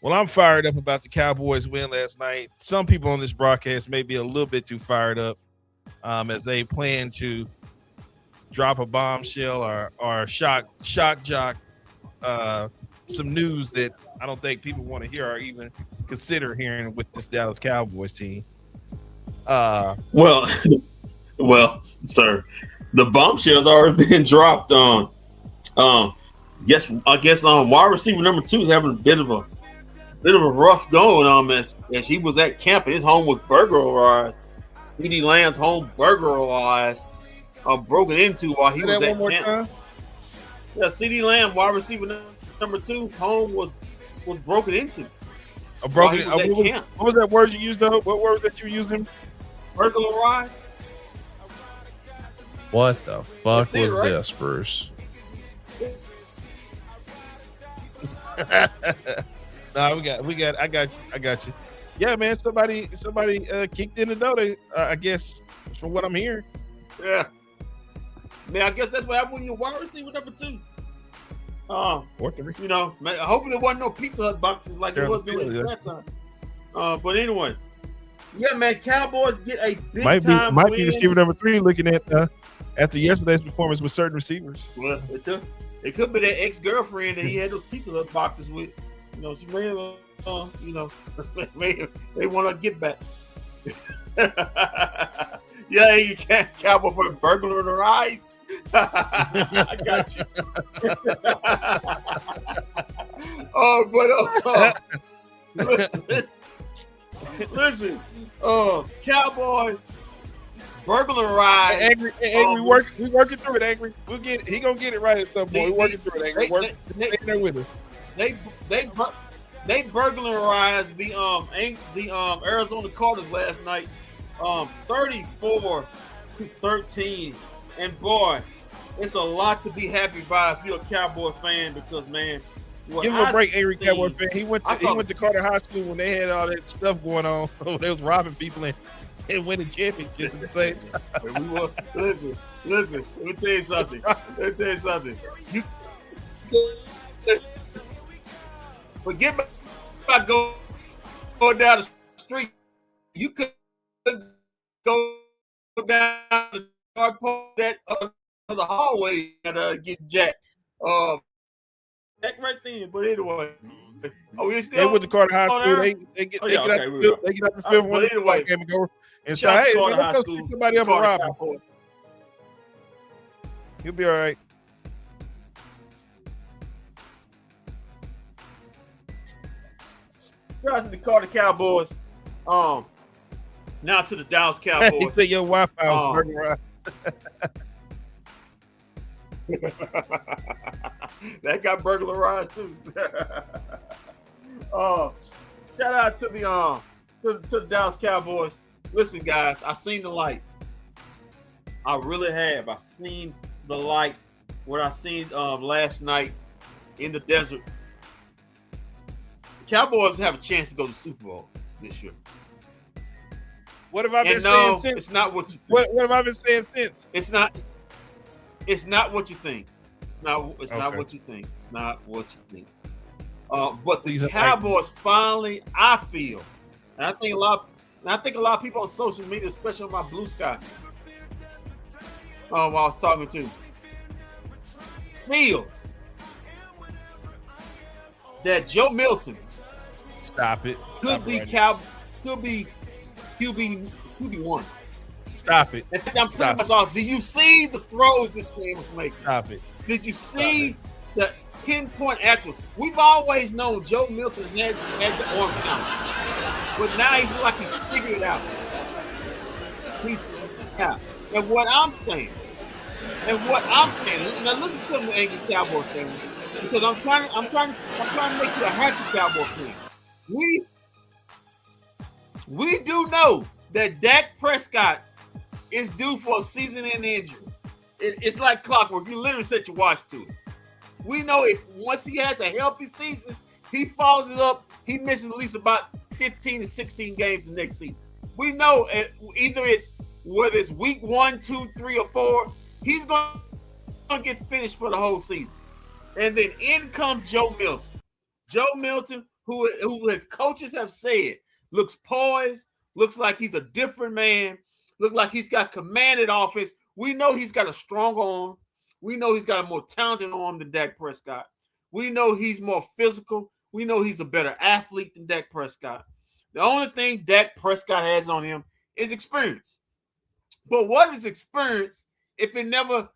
Well, I'm fired up about the Cowboys win last night. Some people on this broadcast may be a little bit too fired up as they plan to drop a bombshell or shock jock some news that I don't think people want to hear or even consider hearing with this Dallas Cowboys team. Well, well, sir, the bombshell's already been dropped on. Yes, I guess wide receiver number 2 is having a bit of a rough going as he was at camp and his home was burglarized. CeeDee Lamb's home burglarized, broken into while he was at camp. Time? Yeah, CeeDee Lamb, wide receiver number 2, home was broken into. What was that word you used though? What word that you using? Burglarized. What the fuck was this, Bruce? No, I got you. Yeah, man. Somebody kicked in the door. I guess from what I'm hearing. Yeah. Man, I guess that's what happened when you're wide receiver number 2. Or 3. You know, man, hopefully there wasn't no Pizza Hut boxes like it was during that time. But anyway, yeah, man, Cowboys get a big time might win. be receiver number 3 looking at after yesterday's performance with certain receivers. Well, it could be that ex-girlfriend that he had those Pizza Hut boxes with. You know, she may have, they want to get back. Yeah, you can't Cowboy for the burglar in her eyes. I got you. Listen, Cowboys burglarized. Angry, we working through it. Angry, he gonna get it right at some point. We working through it. Angry, stay there with us. They burglarized the Arizona Cardinals last night, 34-13, and boy, it's a lot to be happy about if you're a Cowboy fan because man, give him a break, angry Cowboy fan. He went to Carter High School when they had all that stuff going on. They was robbing people and winning championships at the same time. Listen. Let me tell you something. Forget about going down the street. You could go down the park that the hallway and get jacked. Jack right then. But anyway, we still. They went to Carter High School. They get out the field one anyway, game and go and say, "Hey, man, let's go see somebody up and rob him." He'll be all right. Shout out to the Carter Cowboys. Now to the Dallas Cowboys. He said your Wi-Fi was burglarized. That got burglarized too. Shout out to the Dallas Cowboys. Listen, guys, I seen the light. I really have. I seen the light. What I seen last night in the desert. The Cowboys have a chance to go to the Super Bowl this year. What have I been saying since? It's not what you think. What have I been saying since? It's not what you think. It's not what you think. It's not what you think. But the Cowboys finally, I feel, and I think a lot of people on social media, especially on my Blue Sky, I was talking to, feel that Joe Milton could be QB1. Stop it. In fact, I'm pretty much off. Did you see the throws this man was making? Stop it. Did you see the pinpoint accuracy? We've always known Joe Milton had the arm talent, but now he's like he's figured it out. And what I'm saying, now listen to me, angry Cowboy fan, because I'm trying to make you a happy Cowboy fan. We do know that Dak Prescott is due for a season-ending injury. It's like clockwork. You literally set your watch to it. We know if once he has a healthy season, he follows it up, he misses at least about 15 to 16 games the next season. We know whether it's week 1, 2, 3, or 4, he's going to get finished for the whole season. And then in comes Joe Milton. Joe Milton, who his coaches have said looks poised, looks like he's a different man, looks like he's got commanded offense. We know he's got a strong arm. We know he's got a more talented arm than Dak Prescott. We know he's more physical. We know he's a better athlete than Dak Prescott. The only thing Dak Prescott has on him is experience. But what is experience if it never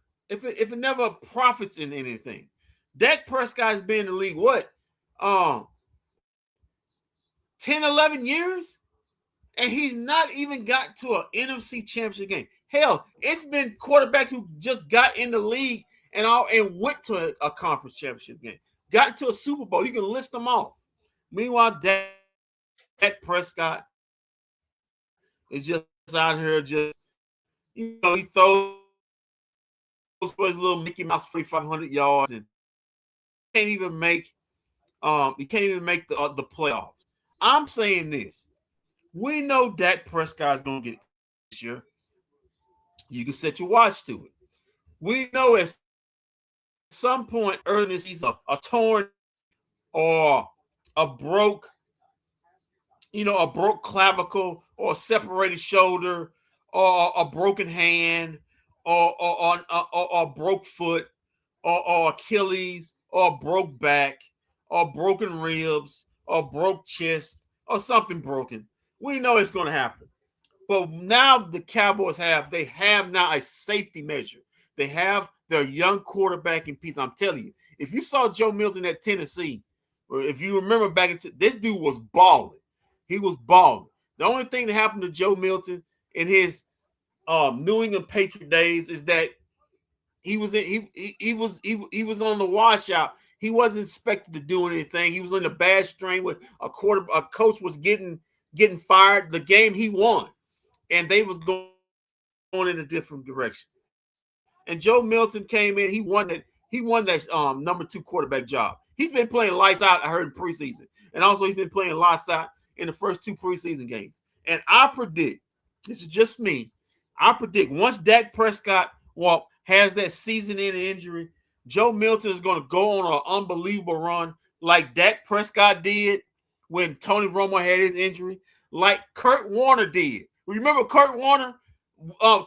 profits in anything? Dak Prescott has been in the league, 10, 11 years? And he's not even got to an NFC championship game. Hell, it's been quarterbacks who just got in the league and went to a conference championship game, got to a Super Bowl. You can list them off. Meanwhile, Dak Prescott is just out here, he throws for his little Mickey Mouse 3,500 yards and can't even make the playoffs. I'm saying this. We know Dak Prescott is going to get it this year. You can set your watch to it. We know at some point early in the season, a torn or a broke clavicle or a separated shoulder or a broken hand or a broke foot or Achilles or broke back or broken ribs or broke chest or something broken. We know it's going to happen. But now the Cowboys have now a safety measure. They have their young quarterback in peace. I'm telling you, if you saw Joe Milton at Tennessee, or if you remember this dude was balling. He was balling. The only thing that happened to Joe Milton in his New England Patriot days is that he was on the washout. He wasn't expected to do anything. He was on the bad strain with a coach was getting fired. The game he won, and they was going in a different direction. And Joe Milton came in. He won that number 2 quarterback job. He's been playing lights out, I heard, in preseason. And also he's been playing lights out in the first 2 preseason games. And I predict, this is just me, I predict once Dak Prescott has that season-ending injury, Joe Milton is going to go on an unbelievable run like Dak Prescott did when Tony Romo had his injury, like Kurt Warner did. Remember Kurt Warner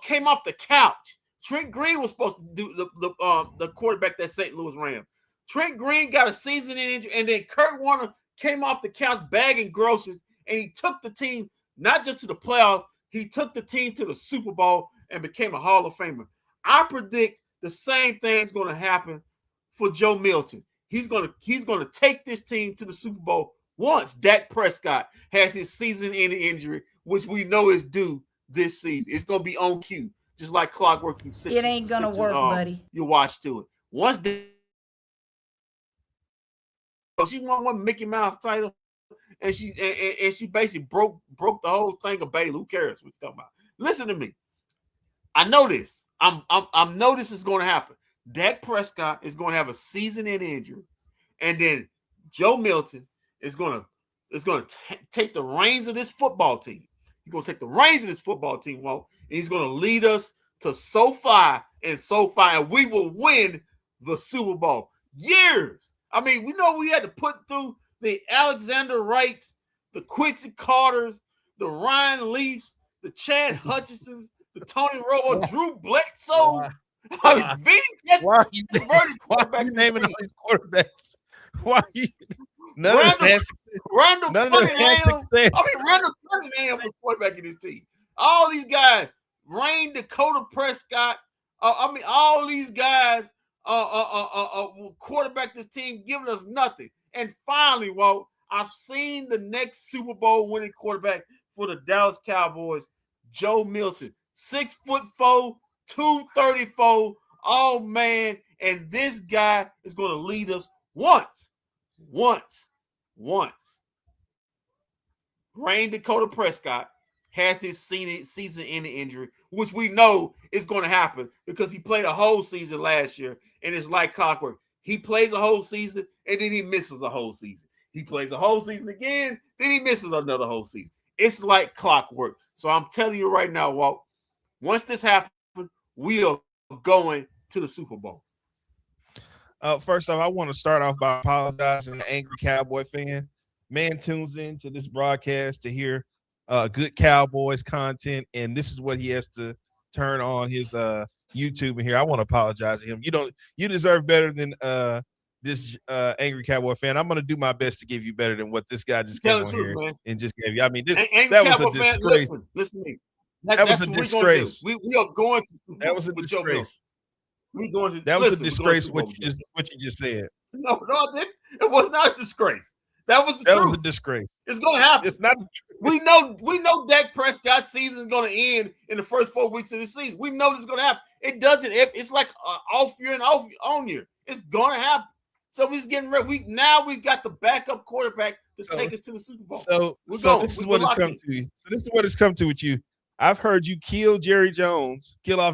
came off the couch. Trent Green was supposed to do the quarterback that St. Louis Rams. Trent Green got a season-ending injury, and then Kurt Warner came off the couch bagging groceries, and he took the team not just to the playoffs, he took the team to the Super Bowl and became a Hall of Famer. I predict the same thing is going to happen for Joe Milton. He's going to take this team to the Super Bowl once Dak Prescott has his season-ending injury, which we know is due this season. It's going to be on cue, just like clockwork. It ain't going to work, buddy. You watch to it. Once she won one Mickey Mouse title, and she basically broke the whole thing of Bailey. Who cares what you're talking about? Listen to me. I know this. I know this is going to happen. Dak Prescott is going to have a season-ending injury, and then Joe Milton is going to take the reins of this football team. He's going to take the reins of this football team, Walt, and he's going to lead us to SoFi, and we will win the Super Bowl. Years. I mean, we know we had to put through the Alexander Wrights, the Quincy Carters, the Ryan Leafs, the Chad Hutchinsons, the Tony Romo, Drew Bledsoe. I mean, Vinny, why are you naming all these quarterbacks? Why are you? Randall Cunningham. Randall Cunningham was quarterback in this team. All these guys, Dakota Prescott. All these guys quarterback this team, giving us nothing. And finally, Walt, I've seen the next Super Bowl winning quarterback for the Dallas Cowboys, Joe Milton. 6'4", 234. Oh man, and this guy is going to lead us once. Dakota Prescott has his season-ending injury, which we know is going to happen because he played a whole season last year, and it's like clockwork. He plays a whole season, and then he misses a whole season. He plays a whole season again, then he misses another whole season. It's like clockwork. So I'm telling you right now, Walt, once this happens, we are going to the Super Bowl. First off, I want to start off by apologizing to the angry Cowboy fan. man tunes into this broadcast to hear good Cowboys content, and this is what he has to turn on his YouTube and here. I want to apologize to him. You deserve better than this angry Cowboy fan. I'm going to do my best to give you better than what this guy just came on here and just gave you. I mean, that was a disgrace. Listen to me. That was a disgrace. We are going to. That was a disgrace. We going to. That was a disgrace. What you just said. No, I didn't. It was not a disgrace. That was the truth. That was a disgrace. It's going to happen. It's not the truth. We know Dak Prescott's season is going to end in the first 4 weeks of the season. We know this is going to happen. It doesn't. It's like off year and on year. It's going to happen. So he's getting ready. We got the backup quarterback to take us to the Super Bowl. So this is what it's come to. So this is what it's come to with you. I've heard you kill off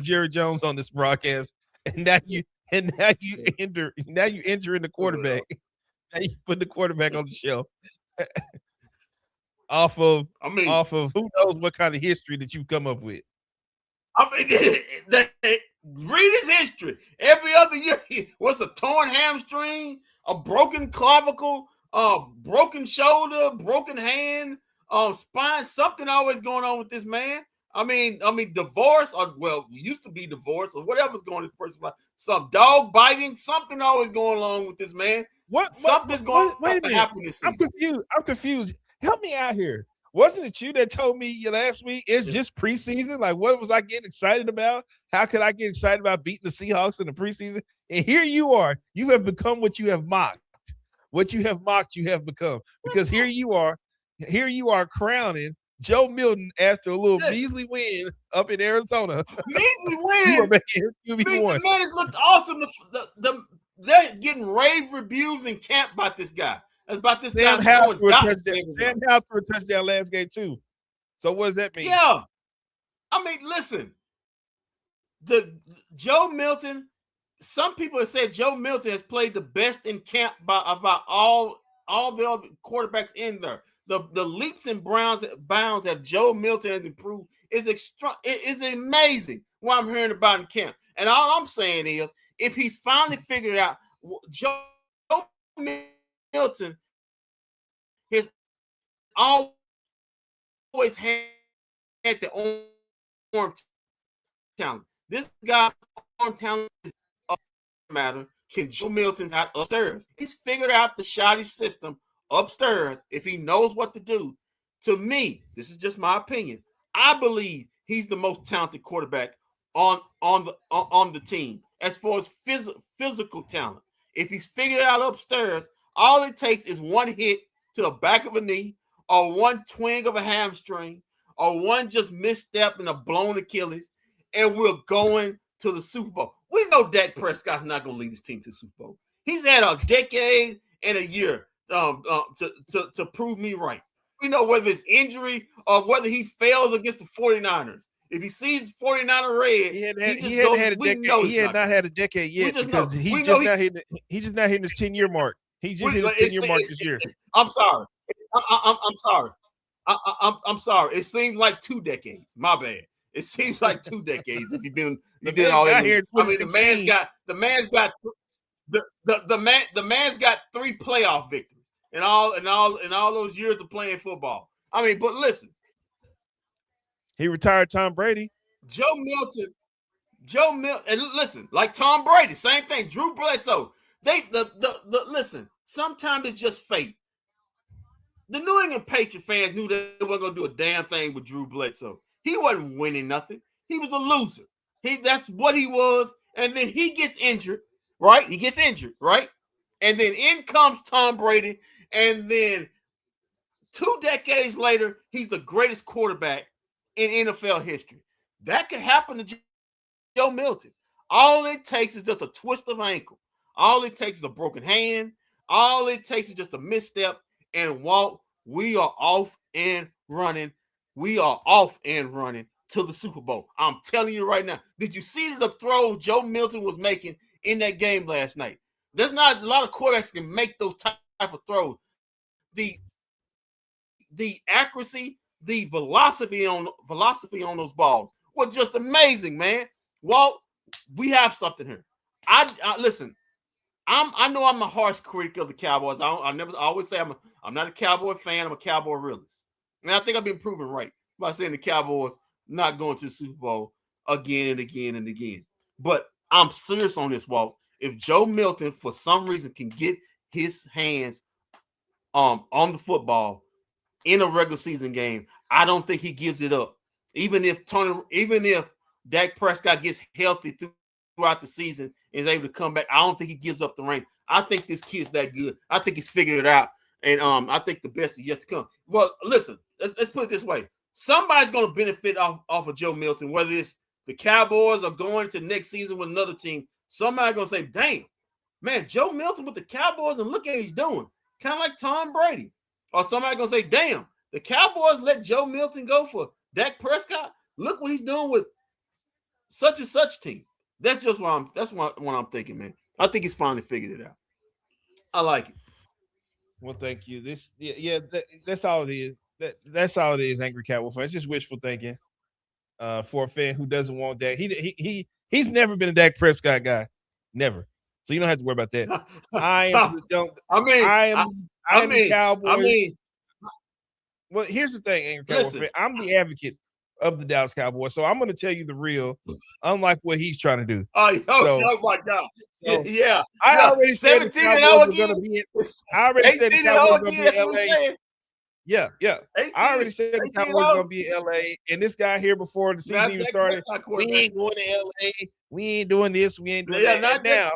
Jerry Jones on this broadcast, and now you enter in the quarterback. Now you put the quarterback on the shelf. off of who knows what kind of history that you've come up with. Read his history. Every other year, was a torn hamstring, a broken clavicle, broken shoulder, broken hand, spine. Something always going on with this man. I mean, divorce, used to be divorce, or whatever's going on in his personal life. Some dog biting, something always going along with this man. Something's going to happen this season. I'm confused. Help me out here. Wasn't it you that told me last week it's just preseason? Like, what was I getting excited about? How could I get excited about beating the Seahawks in the preseason? And here you are. You have become what you have mocked. What you have mocked, you have become. Because here you are crowning Joe Milton after a little measly win up in Arizona. Measly win? The man has looked awesome. They're getting rave reviews in camp about this guy. About this Sam guy Howell threw a touchdown last game too. So what does that mean? Yeah. I mean, listen. The Joe Milton, some people have said Joe Milton has played the best in camp by about all the other quarterbacks in there. The leaps and bounds that Joe Milton has improved is amazing what I'm hearing about in camp. And all I'm saying is, if he's finally figured out, Joe Milton has always had the arm talent. This guy's arm talent is a matter. Can Joe Milton out upstairs? He's figured out the shoddy system upstairs if he knows what to do. To me, this is just my opinion. I believe he's the most talented quarterback on the team as far as physical talent. If he's figured out upstairs, all it takes is one hit to the back of a knee, or one twing of a hamstring, or one just misstep and a blown Achilles, and we're going to the Super Bowl. We know Dak Prescott's not going to lead his team to the Super Bowl. He's had a decade and a year to prove me right. We know whether it's injury or whether he fails against the 49ers. If he sees 49er red, he had not had a decade yet because he's just not hitting his 10-year mark. He just hit his 10-year mark this year. I'm sorry. I'm sorry. I'm sorry. It seems like 2 decades. My bad. It seems like 2 decades. If you did all that. I mean, the man's got 3 playoff victories in all those years of playing football. I mean, but listen. He retired Tom Brady. Joe Milton, and listen, like Tom Brady, same thing. Drew Bledsoe. Listen. Sometimes it's just fate. The New England Patriot fans knew they weren't going to do a damn thing with Drew Bledsoe. He wasn't winning nothing. He was a loser. That's what he was. And then he gets injured, right? And then in comes Tom Brady. And then 2 decades later, he's the greatest quarterback in NFL history. That could happen to Joe Milton. All it takes is just a twist of ankle. All it takes is a broken hand. All it takes is just a misstep and walk. We are off and running. To the Super Bowl. I'm telling you right now. Did you see the throws Joe Milton was making in that game last night? There's not a lot of quarterbacks can make those type of throws. The accuracy, the velocity on those balls was just amazing, man. Walt, we have something here. I listen. I know I'm a harsh critic of the Cowboys. I always say I'm not a Cowboy fan. I'm a Cowboy realist. And I think I've been proven right by saying the Cowboys not going to the Super Bowl again and again and again. But I'm serious on this, Walt. If Joe Milton, for some reason, can get his hands on the football in a regular season game, I don't think he gives it up. Even if Dak Prescott gets healthy throughout the season and is able to come back, I don't think he gives up the reign. I think this kid's that good. I think he's figured it out. And I think the best is yet to come. Well, listen, let's put it this way. Somebody's going to benefit off of Joe Milton, whether it's the Cowboys or going to next season with another team. Somebody's going to say, damn, man, Joe Milton with the Cowboys, and look at what he's doing. Kind of like Tom Brady. Or somebody's going to say, damn, the Cowboys let Joe Milton go for Dak Prescott. Look what he's doing with such and such team. That's just what I'm thinking, man. I think he's finally figured it out. I like it. Well, thank you. That's all it is. That's all it is, angry Cowboy fan. It's just wishful thinking for a fan who doesn't want Dak. He's never been a Dak Prescott guy, never. So you don't have to worry about that. I am the Cowboys. Well, here's the thing, angry Cowboy fan. I'm the advocate of the Dallas Cowboys, so I'm going to tell you the real, unlike what he's trying to do. Oh my God. So, yeah. I already said the 17 Cowboys were going to be I already said the Cowboys were going to be in LA. Yeah. 18, I already said the Cowboys were going to be in LA. And this guy here before the season even started, we ain't going to LA. We ain't doing this. We ain't doing that. Now,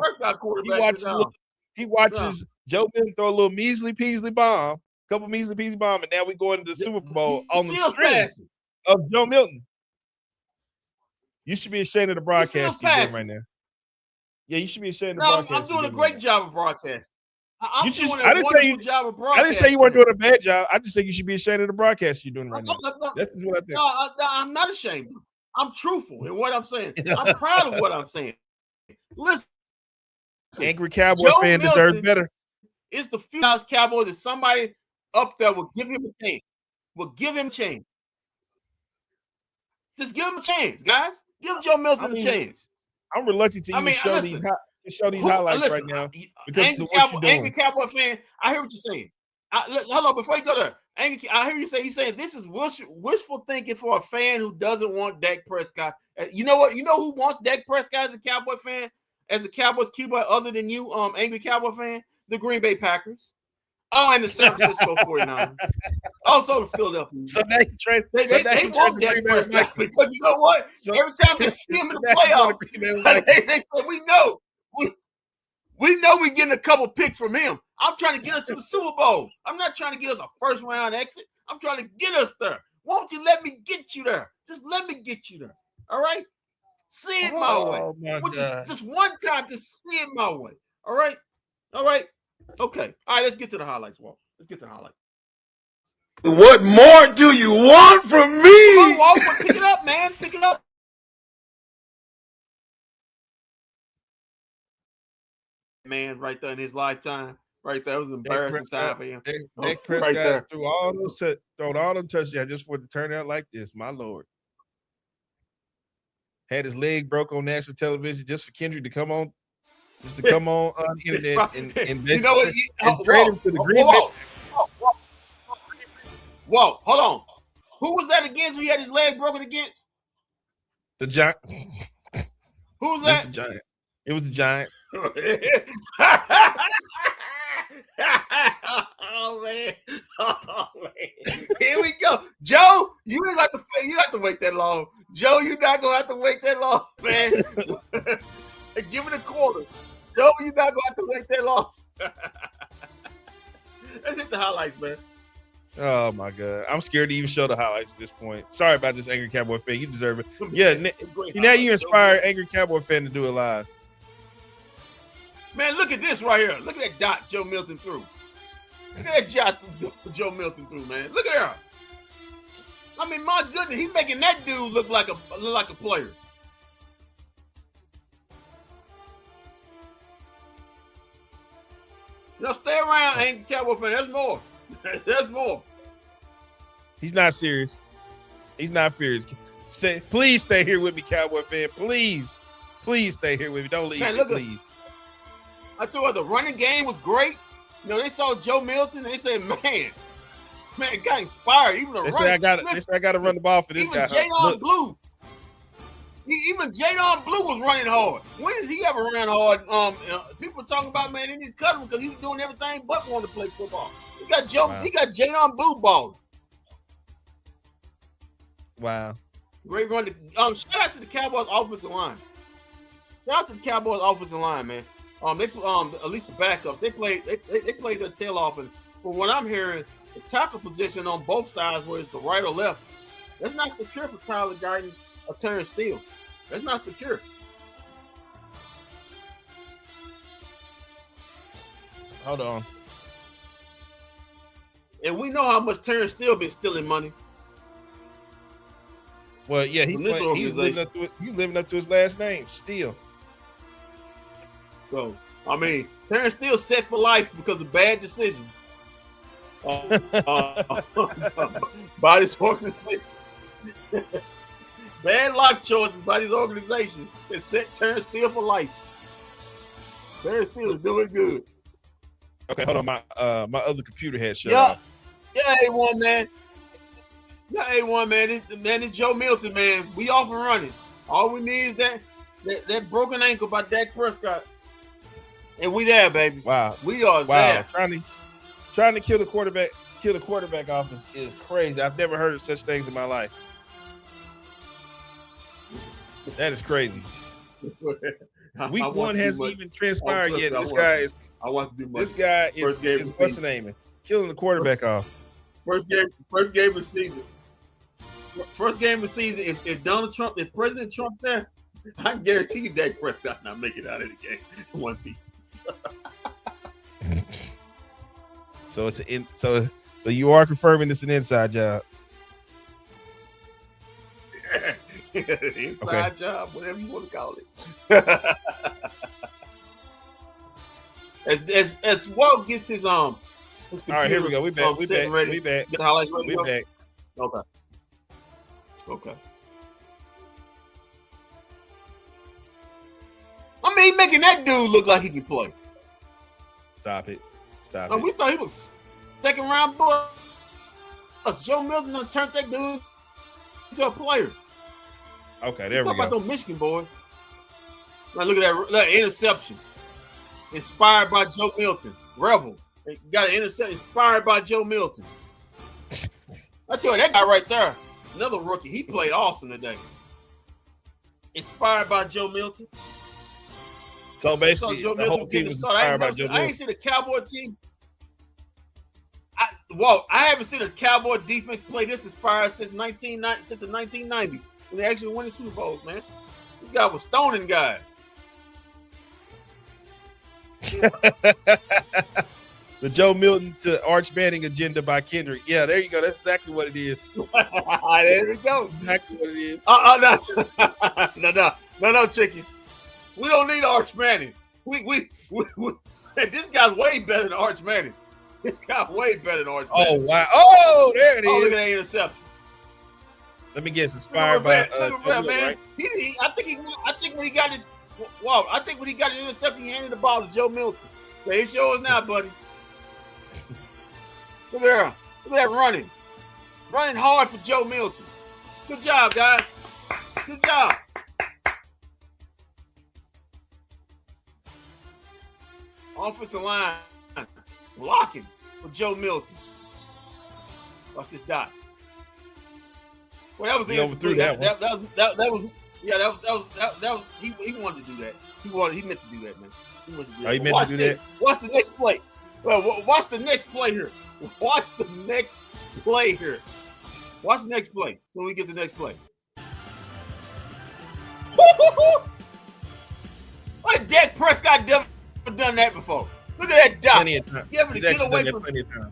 he watches Joe Milton throw a little measly peasly bomb, couple measly peasly bomb, and now we go into the Super Bowl on the strength of Joe Milton. You should be ashamed of the broadcast you're doing right now. Yeah, you should be ashamed of the broadcast. I'm doing a great job of broadcasting. I didn't say you weren't doing a bad job. I just think you should be ashamed of the broadcast you're doing right now. That's what I think. No, I'm not ashamed. I'm truthful in what I'm saying. I'm proud of what I'm saying. Listen, angry Cowboy fan deserves better. It's the few Cowboys that somebody up there will give him a chance. Just give him a chance, guys. Give Joe Milton a chance. I'm reluctant to even show these highlights right now because angry Cowboy fan. I hear what you're saying. Hold on, before you go there, I hear you say he's saying this is wishful thinking for a fan who doesn't want Dak Prescott. You know what? You know who wants Dak Prescott as a Cowboy fan, as a Cowboys QB, other than you, angry Cowboy fan? The Green Bay Packers. Oh, and the San Francisco 49ers. Also the Philadelphia. So they want Dak Prescott because you know what? Every time they see him in the playoffs, they say, we know we're getting a couple picks from him. I'm trying to get us to the Super Bowl. I'm not trying to get us a first round exit. I'm trying to get us there. Won't you let me get you there? Just let me get you there. All right? See it my way. Just one time, just see it my way. All right? Okay. All right, let's get to the highlights, Walt. Let's get to the highlights. What more do you want from me? Come on, Walt, pick it up, man. Pick it up. Man, right there in his lifetime. Right there. It was an embarrassing time for him. Dak Prescott threw all them touchdowns just for it to turn out like this, my Lord. Had his leg broke on national television just for Kendrick to come on. Just to come on the internet and you know what? Trade him to the Green Bay. Whoa, hold on. Who was that against? Who he had his leg broken against? The Giant. Who was that? The Giant. It was the Giants. Oh man. Here we go. Joe, you have to wait that long. Joe, you're not gonna have to wait that long, man. Give it a quarter. Joe, you're not gonna have to wait that long. Let's hit the highlights, man. Oh my God. I'm scared to even show the highlights at this point. Sorry about this, angry Cowboy fan. You deserve it. Yeah, now you inspire angry Cowboy fan to do it live. Man, look at this right here. Look at that dot Joe Milton threw. Look at that dot Joe Milton threw, man. Look at that. I mean, my goodness, he's making that dude look like a player. Now stay around, angry Cowboy fan. There's more. There's more. He's not serious. He's not serious. Please stay here with me, Cowboy fan. Please stay here with me. Don't leave me, please. I told you the running game was great. You know, they saw Joe Milton. They said, man, got inspired. Even They say I got to run the ball for this guy. Jadon Blue. Even Jadon Blue was running hard. When has he ever ran hard? People talking about, man, they need to cut him because he was doing everything but wanting to play football. He got Jadon Blue balling. Wow. Great run. Shout out to the Cowboys offensive line. Shout out to the Cowboys offensive line, man. They at least the backup. They played their tail off, and from what I'm hearing, the tackle position on both sides, whether it's the right or left, that's not secure for Tyler Guyton or Terrence Steele. That's not secure. Hold on. And we know how much Terrence Steele been stealing money. Well, yeah, he's living up to his last name, Steele. So, I mean, Terrence Steele set for life because of bad decisions by this organization. Bad lock choices by this organization that set Terrence Steele for life. Terrence Steele is doing good. Okay, hold on. My other computer had shut Yeah, off. yeah, A1 man. Yeah, A1 man. It's Joe Milton, man. We off and running. All we need is that broken ankle by Dak Prescott, and we there, baby. Wow, we are there. Trying to kill the quarterback off is crazy. I've never heard of such things in my life. That is crazy. Week one hasn't even transpired yet. This guy is what's the name? Killing the quarterback off. First game of the season. First game of the season. If President Trump's there, I can guarantee you Dak Prescott not make it out of the game in one piece. So so you are confirming it's an inside job. Inside job, whatever you want to call it. As Walt gets his all right, here we go. We back. We back. Ready. We back. Get the highlights ready. We back. Okay. I mean, making that dude look like he can play. Stop it. We thought he was second round boy. Joe Milton done turned that dude into a player. Okay, there we Talk go. about those Michigan boys. Now look at that interception. Inspired by Joe Milton. Rebel. They got an interception inspired by Joe Milton. I tell you, that guy right there, another rookie, he played awesome today. Inspired by Joe Milton. So basically, the whole team is inspired by Joe Milton. I ain't seen a Cowboy team. I haven't seen a Cowboy defense play this inspired since the 1990s when they actually won the Super Bowls, man. This guy was stoning guys. The Joe Milton to Arch Manning agenda by Kendrick. Yeah, there you go. That's exactly what it is. There we go. Exactly what it is. No, chicken. We don't need Arch Manning. This guy's way better than Arch Manning. This guy's way better than Arch Manning. Oh wow! Oh, there it is. Oh, look at that interception. Let me guess. Inspired by man. Right? I think when he got his interception, he handed the ball to Joe Milton. Hey, it's yours now, buddy. Look at that running hard for Joe Milton. Good job, guys. Good job. Offensive line blocking for Joe Milton. Watch this dot. Well, that was he overthrew that one. That was he wanted to do that. He meant to do that, man. He meant to do that. He meant to do that. Watch the next play. Well, watch the next play here. Watch the next play here. Watch the next play. So we get the next play. Like Dak Prescott never done that before. Look at that dot. Plenty of time. You able to get away from plenty of time.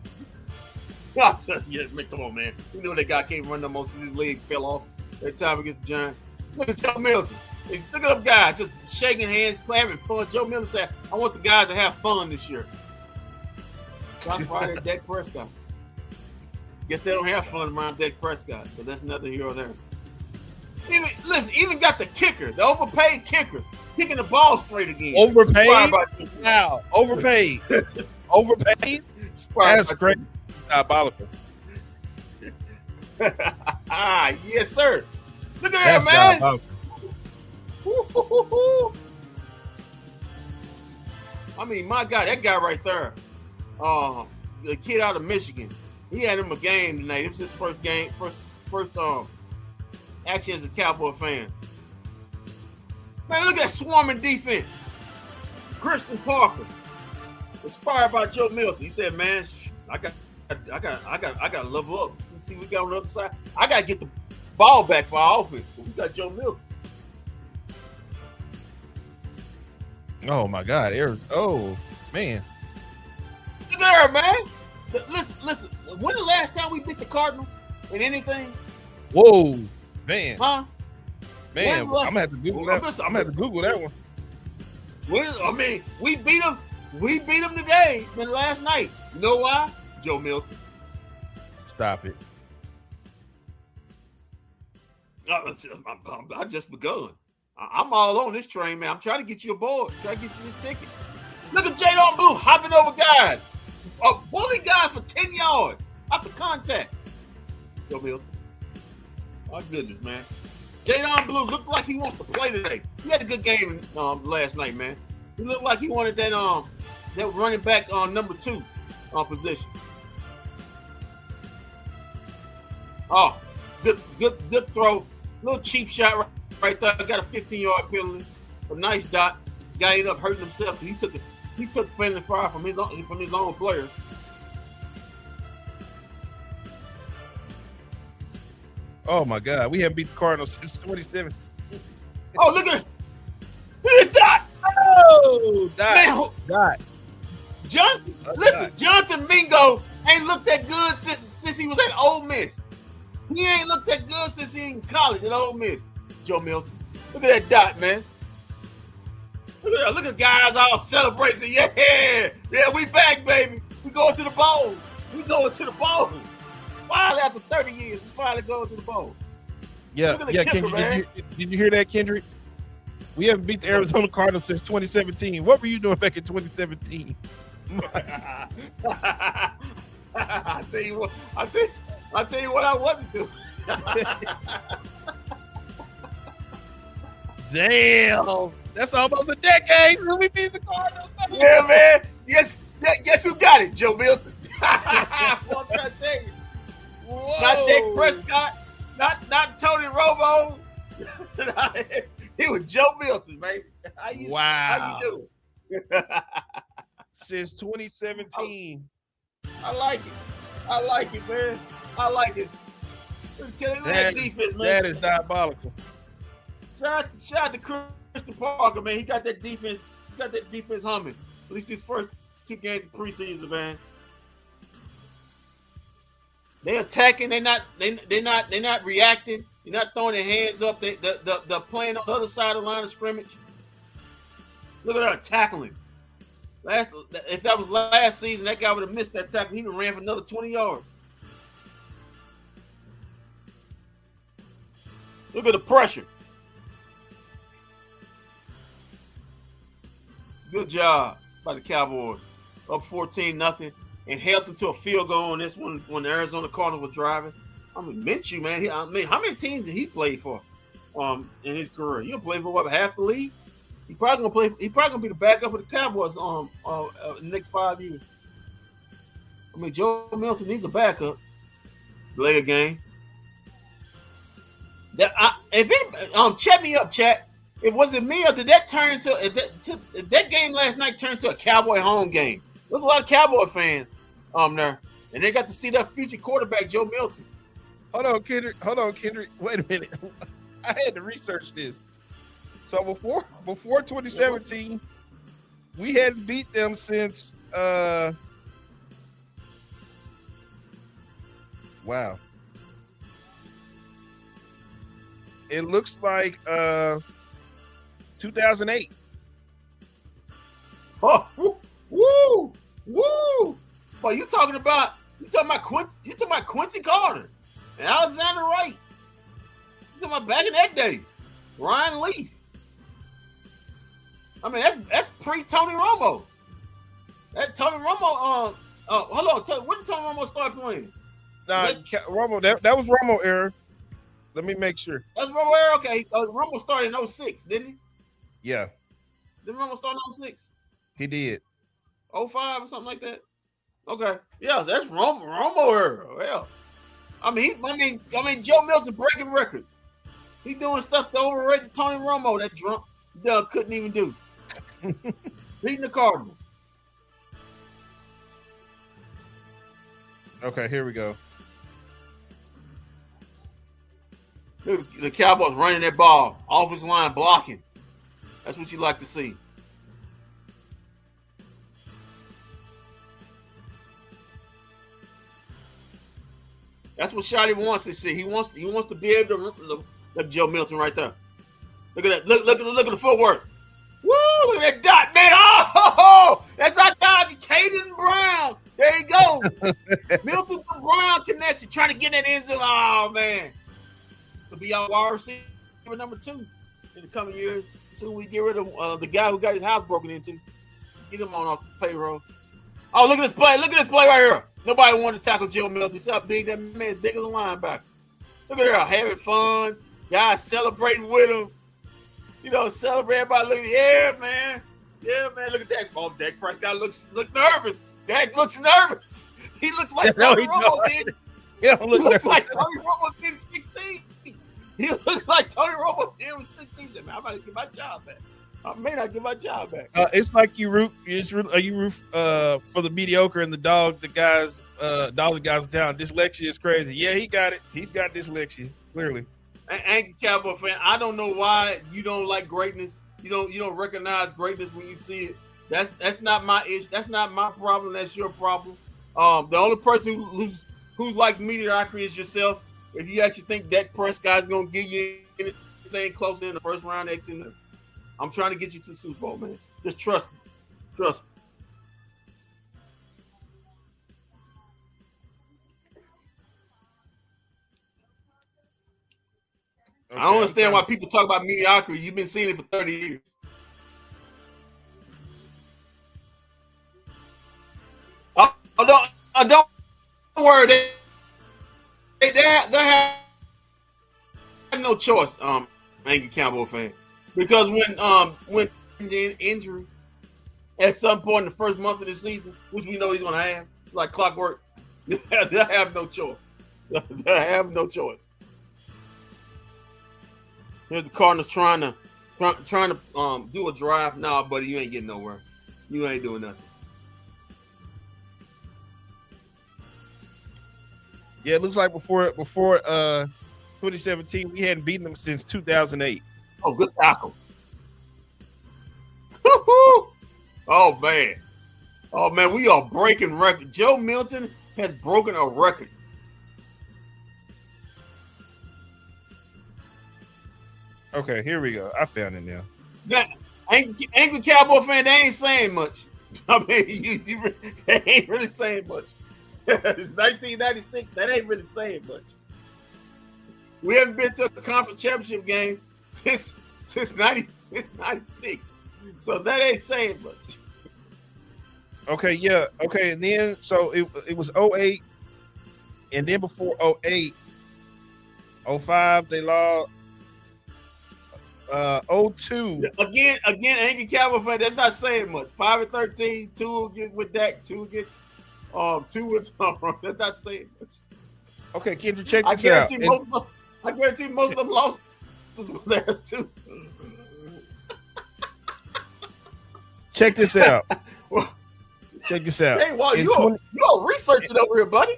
yeah, man, come on, man. You know that guy can't run no more since his leg fell off that time against the Giants. Look at Joe Milton. Look at them guys just shaking hands, having fun. Joe Milton said, I want the guys to have fun this year. That's why they're Dak Prescott. Guess they don't have fun around Dak Prescott, but that's neither here or there. Even got the kicker, the overpaid kicker, kicking the ball straight again. Overpaid? Wow, overpaid. Overpaid? That's great. It's diabolical. Yes, sir. Look at That's that, man. diabolical. I mean, my God, that guy right there, the kid out of Michigan, he had him a game tonight. It was his first game, first action as a Cowboy fan. Man, look at that swarming defense. Christian Parker, inspired by Joe Milton. He said, "Man, I got to level up. Let's see what we got on the other side. I got to get the ball back for our offense. We got Joe Milton." Oh my God, oh man. Look at her, man. Listen. When the last time we beat the Cardinals in anything? Whoa, man. Huh? Man, I'm gonna have to Google that. I'm gonna have to Google that one. I mean, we beat them. We beat them today than last night. You know why? Joe Milton. Stop it. I just begun. I'm all on this train, man. I'm trying to get you aboard. Trying to get you this ticket. Look at Jadon Blue hopping over guys. Bully guys for 10 yards after contact. Joe Milton. My goodness, man. Jadon Blue looked like he wants to play today. He had a good game last night, man. He looked like he wanted that running back number 2 position. Oh, good throw. Little cheap shot right there. Got a 15-yard penalty. A nice dot. Guy ended up hurting himself. He took friendly fire from his own player. Oh my God, we haven't beat the Cardinals since 2017. Oh, look at this dot. Oh, dot. Jonathan Mingo ain't looked that good since he was at Ole Miss. He ain't looked that good since he in college at Ole Miss. Joe Milton. Look at that dot, man. Look at guys all celebrating. Yeah, we back, baby. We going to the bowl. Finally, after 30 years, we finally going to the bowl. Yeah, Kendrick, did you hear that, Kendrick? We haven't beat the Arizona Cardinals since 2017. What were you doing back in 2017? I'll tell you what I wasn't doing. Damn, that's almost a decade since we beat the Cardinals. Yeah, man. Guess who got it? Joe Milton. I'm trying to tell you. Whoa. Not Dak Prescott. Not Tony Romo. It was Joe Milton, man. How you doing? Since 2017. I like it, man. I like it. That defense, man. That is diabolical. Shout out to Christian Parker, man. He got that defense. Humming. At least his first 2 games of preseason, man. They're attacking. They're not reacting. They're not throwing their hands up. They're playing on the other side of the line of scrimmage. Look at her tackling. If that was last season, that guy would have missed that tackle. He would have ran for another 20 yards. Look at the pressure. Good job by the Cowboys. Up 14-0 and held them to a field goal on this one when the Arizona Cardinals were driving. I mean, Minshew, man. How many teams did he play for in his career? He gonna play for what, half the league? He probably gonna be the backup for the Cowboys in the next 5 years. I mean, Joe Milton needs a backup. Play a game. Chat me up, chat. It wasn't me, or did that turn to that game last night turned to a Cowboy home game? There's a lot of Cowboy fans there, and they got to see their future quarterback, Joe Milton. Hold on, Kendrick. Wait a minute. I had to research this. So before 2017, we hadn't beat them since wow. It looks like 2008. Oh, woo! Boy, you talking about Quincy Carter and Alexander Wright. You talking about back in that day, Ryan Leaf. I mean, that's pre-Tony Romo. That Tony Romo. Hold on. When did Tony Romo start playing? Nah, Romo. That was Romo era. Let me make sure. That's Romo era. Okay, Romo started in 06, didn't he? Yeah, Didn't Romo start in 06? he did. 05 or something like that. Okay, yeah, that's Romo era. Well, I mean, Joe Milton breaking records. He doing stuff to overrated Tony Romo. That drunk Doug couldn't even do. Beating the Cardinals. Okay, here we go. Look, the Cowboys running that ball, offensive line blocking. That's what you like to see. That's what Shotty wants to see. He wants to be able to look Joe Milton right there. Look at that. Look at the footwork. Woo! Look at that dot, man. Oh, that's our dog, Caden Brown. There you go. Milton to Brown connection, trying to get that end zone. Oh man, to be our wide receiver number 2 in the coming years. Soon we get rid of the guy who got his house broken into. Get him on off the payroll. Oh, look at this play. Look at this play right here. Nobody wanted to tackle Joe Milton. See how big that man is, big as a linebacker. Look at her having fun. Guys celebrating with him. You know, celebrate everybody. Look, yeah, man. Yeah, man. Look at that. Oh, Dak Prescott look nervous. Dak looks nervous. He looks like Tony Romo did. He looks like Tony Romo did 16. He looks like Tony Romo did with 16. Man, I'm about to get my job back. I may not get my job back. It's like you root for the mediocre and the dog the guys in town. Dyslexia is crazy. Yeah, he got it. He's got dyslexia, clearly. Angry Cowboy fan, I don't know why you don't like greatness. You don't recognize greatness when you see it. That's not my issue. That's not my problem. That's your problem. The only person who likes mediocrity is yourself. If you actually think Dak Prescott's gonna give you anything closer in the first round, I'm trying to get you to the Super Bowl, man. Just trust me. Trust me. Okay, I don't understand why people talk about mediocrity. You've been seeing it for 30 years. Don't worry. They have no choice, Angry Cowboy fan. Because when the injury at some point in the first month of the season, which we know he's going to have, like clockwork, they'll have no choice. They'll have no choice. Here's the Cardinals trying to do a drive. Nah, buddy, you ain't getting nowhere. You ain't doing nothing. Yeah, it looks like before 2017, we hadn't beaten them since 2008. Oh, good tackle. Oh man, we are breaking record. Joe Milton has broken a record. Okay, here we go. I found it now. That Angry Cowboy fan, they ain't saying much. I mean, they ain't really saying much. It's 1996. That ain't really saying much. We haven't been to a conference championship game since 96. So that ain't saying much. Okay, yeah. Okay, and then so it was 08, and then before 08, 05, they lost 02. Again, Angry Cowboy fan, that's not saying much. 5-13, 2 with Dak, 2 with that's not saying much. Okay, Kendra, check this out. I guarantee most of them lost last 2. Check this out. Check this out. Hey, well, you're researching over here, buddy.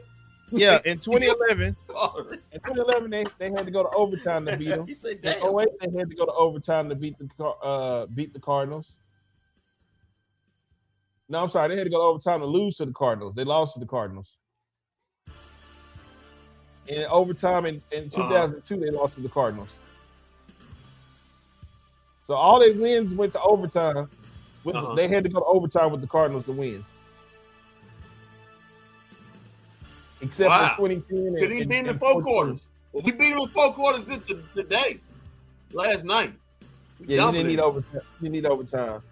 Yeah, in 2011, they had to go to overtime to beat them. He said, in 08, they had to go to overtime to beat the Cardinals. No, I'm sorry, they had to go to overtime to lose to the Cardinals. They lost to the Cardinals. In overtime in 2002, they lost to the Cardinals. So all their wins went to overtime. They had to go to overtime with the Cardinals to win. Except for 2010. Because he beat him in 4 quarters. Well, we beat him in 4 quarters today, last night. Yeah, you didn't need overtime. You need overtime.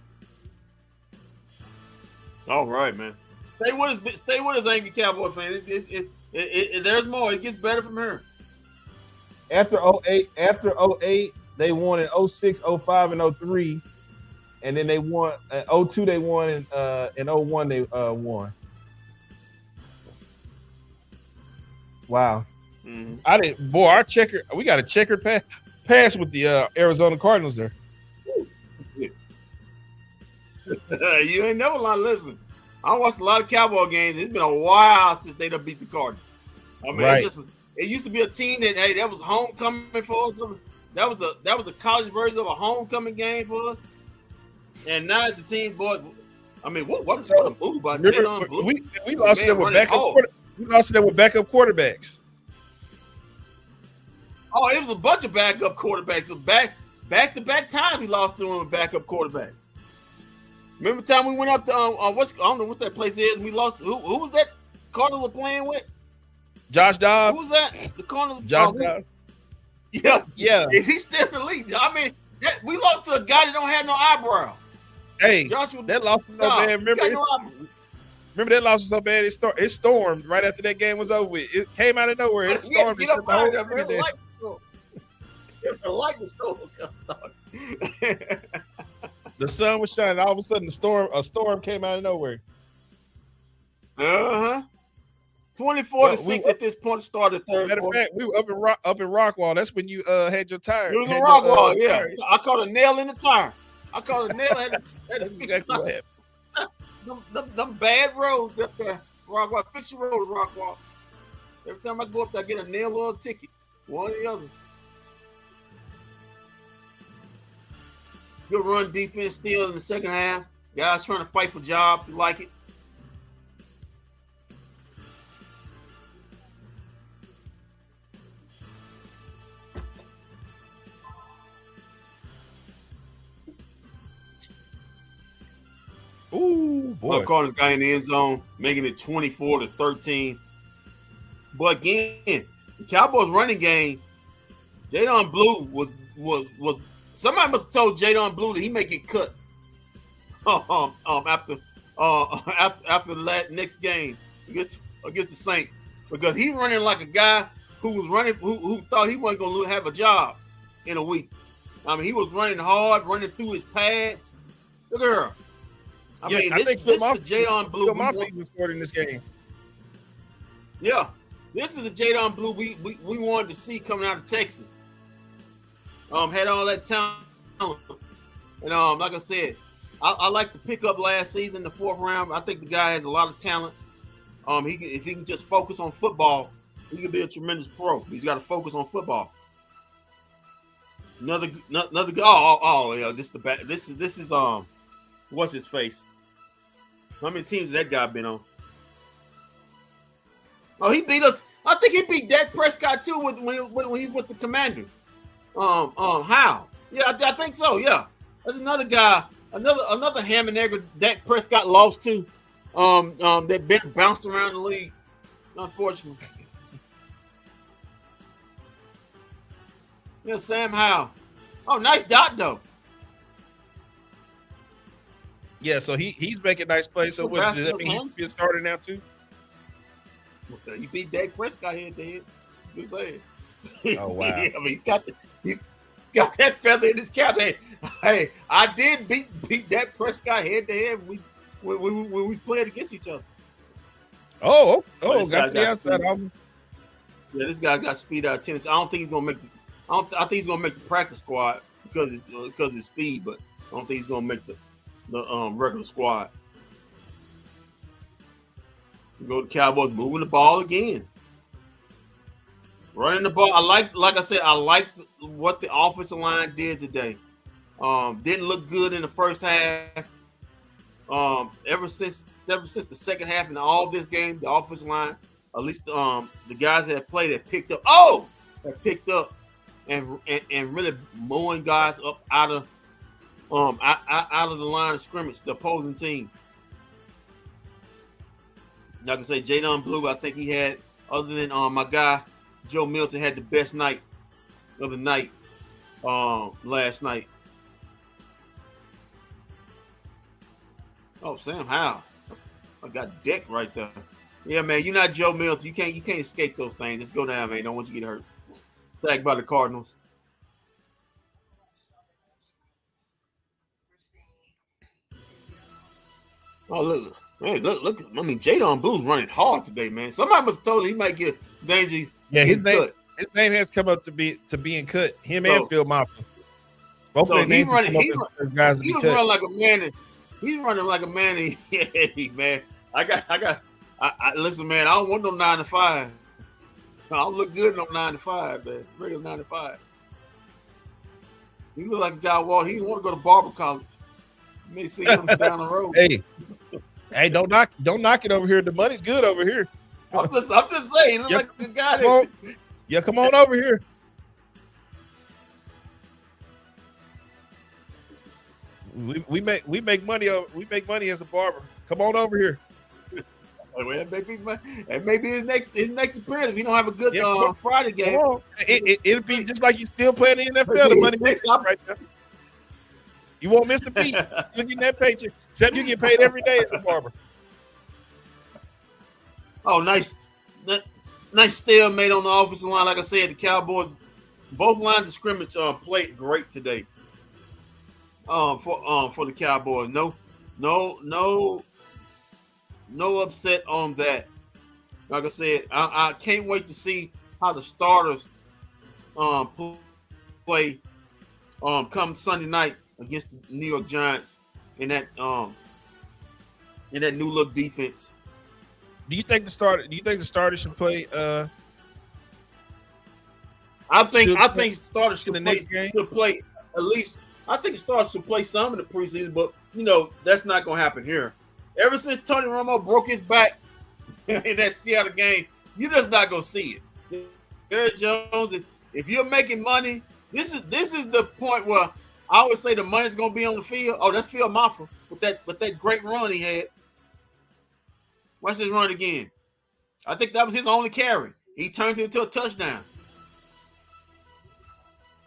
All right, man. Stay with us, angry Cowboy fan. There's more. It gets better from here. After 08, they won in 06, 05, and 03. And then they won in 02, they won, in 01, they won. Wow. Mm-hmm. We got a checkered pass with the Arizona Cardinals there. You ain't never lie. Listen, I watched a lot of Cowboy games. It's been a while since they done beat the Cardinals. I mean, Right. it used to be a team that was homecoming for us. That was the college version of a homecoming game for us. And now it's a team, boy. I mean, what is a move by Jalen Blue? We lost to them with backup quarterbacks. Oh, it was a bunch of backup quarterbacks. Back-to-back times we lost to them with backup quarterback. Remember the time we went up to I don't know what that place is. We lost. Who was that Cardinals were playing with? Josh Dobbs. Who was that? The Cardinals. Josh Dobbs. Yeah. Is he still in the league? I mean, we lost to a guy that don't have no eyebrow. Hey, Joshua, that loss was so bad. Remember that loss was so bad. It stormed right after that game was over with. It came out of nowhere. It stormed. Get up out of there, man. The lightning storm. The sun was shining. All of a sudden, a storm came out of nowhere. 24-6 at this point. Started third. Matter of fact, we were up in Rockwall. That's when you had your tire. You was in Rockwall, yeah. Tire. I caught a nail in the tire. Had to exactly them bad roads up there. Rockwall, fix your road, Rockwall. Every time I go up there, I get a nail or a ticket. One or the other. Good run defense still in the second half. Guys trying to fight for jobs. You like it? Ooh, boy. Cardinals got in the end zone, making it 24-13. But again, the Cowboys running game, Jadon Blue was somebody must have told Jadon Blue that he may get cut after the next game against the Saints, because he's running like a guy who thought he wasn't gonna have a job in a week. I mean, he was running hard, running through his pads. Look at her. I mean, this is the Jadon Blue we scored in this game. Yeah, this is the Jadon Blue we wanted to see coming out of Texas. Had all that talent, and like I said, I like the pickup last season, the 4th round. I think the guy has a lot of talent. If he can just focus on football, he could be a tremendous pro. He's got to focus on football. Another yeah. This is what's his face? How many teams has that guy been on? Oh, he beat us. I think he beat Dak Prescott too when he was with the Commanders. How? Yeah, I think so. Yeah, that's another guy, another ham and egg Dak Prescott lost to. That been bounced around the league, unfortunately. Yeah, Sam Howell. Oh, nice dot though. Yeah, so he's making nice plays. So what does that mean? He's a starter now too? You beat Dak Prescott head to head. Just saying. Oh wow! I mean, he's got that feather in his cap. Hey, I did beat Dak Prescott head to head when we played against each other. Oh, got to the outside. Yeah, this guy got speed out of tennis. I don't think he's gonna make. I think he's gonna make the practice squad because of his speed, but I don't think he's gonna make the regular squad. We go to Cowboys moving the ball again. Running the ball. I like what the offensive line did today. Didn't look good in the first half. Ever since the second half and all this game, the offensive line, at least the guys that played have picked up. And really mowing guys up out of the line of scrimmage, the opposing team. Like I say, Jadon Blue, I think he had, other than my guy Joe Milton, had the best night of the night last night. Oh, Sam Howell. got decked right there. Yeah, man, you're not Joe Milton. You can't escape those things. Just go down, man. Don't want you to get hurt. Sacked by the Cardinals. Oh, look. Man, look. I mean, Jadon Blue's running hard today, man. Somebody must have told him he might get danger. Yeah, his name has come up to being cut. Him and Phil Moffitt. Both of their names have come up as guys to be cut. Running like a man. He's running like a man. Man. I listen, man. I don't want no 9 to 5. I don't look good no 9 to 5, man. Regular 9 to 5. He look like a guy walking. He didn't want to go to barber college. You may see him down the road. Hey, don't knock it over here. The money's good over here. I'm just saying. He look like the guy that. Come on over here. We make money as a barber. Come on over here. Well, that may be his next appearance. If he don't have a good Friday game, it'll be just like you still playing in the NFL. The money makes up right now. You won't miss the beat. You're getting that paycheck. Except you get paid every day as a barber. Oh, nice stalemate on the offensive line. Like I said, the Cowboys, both lines of scrimmage played great today. For the Cowboys, no upset on that. Like I said, I can't wait to see how the starters play come Sunday night against the New York Giants in that new look defense. Do you think the starter should play? I think starters should play at least. I think starters should play some in the preseason, but that's not going to happen here. Ever since Tony Romo broke his back in that Seattle game, you're just not going to see it. Jerry Jones, if you're making money, this is the point where I always say the money's going to be on the field. Oh, that's Phil Moffitt with that great run he had. Watch this run again. I think that was his only carry. He turned it into a touchdown.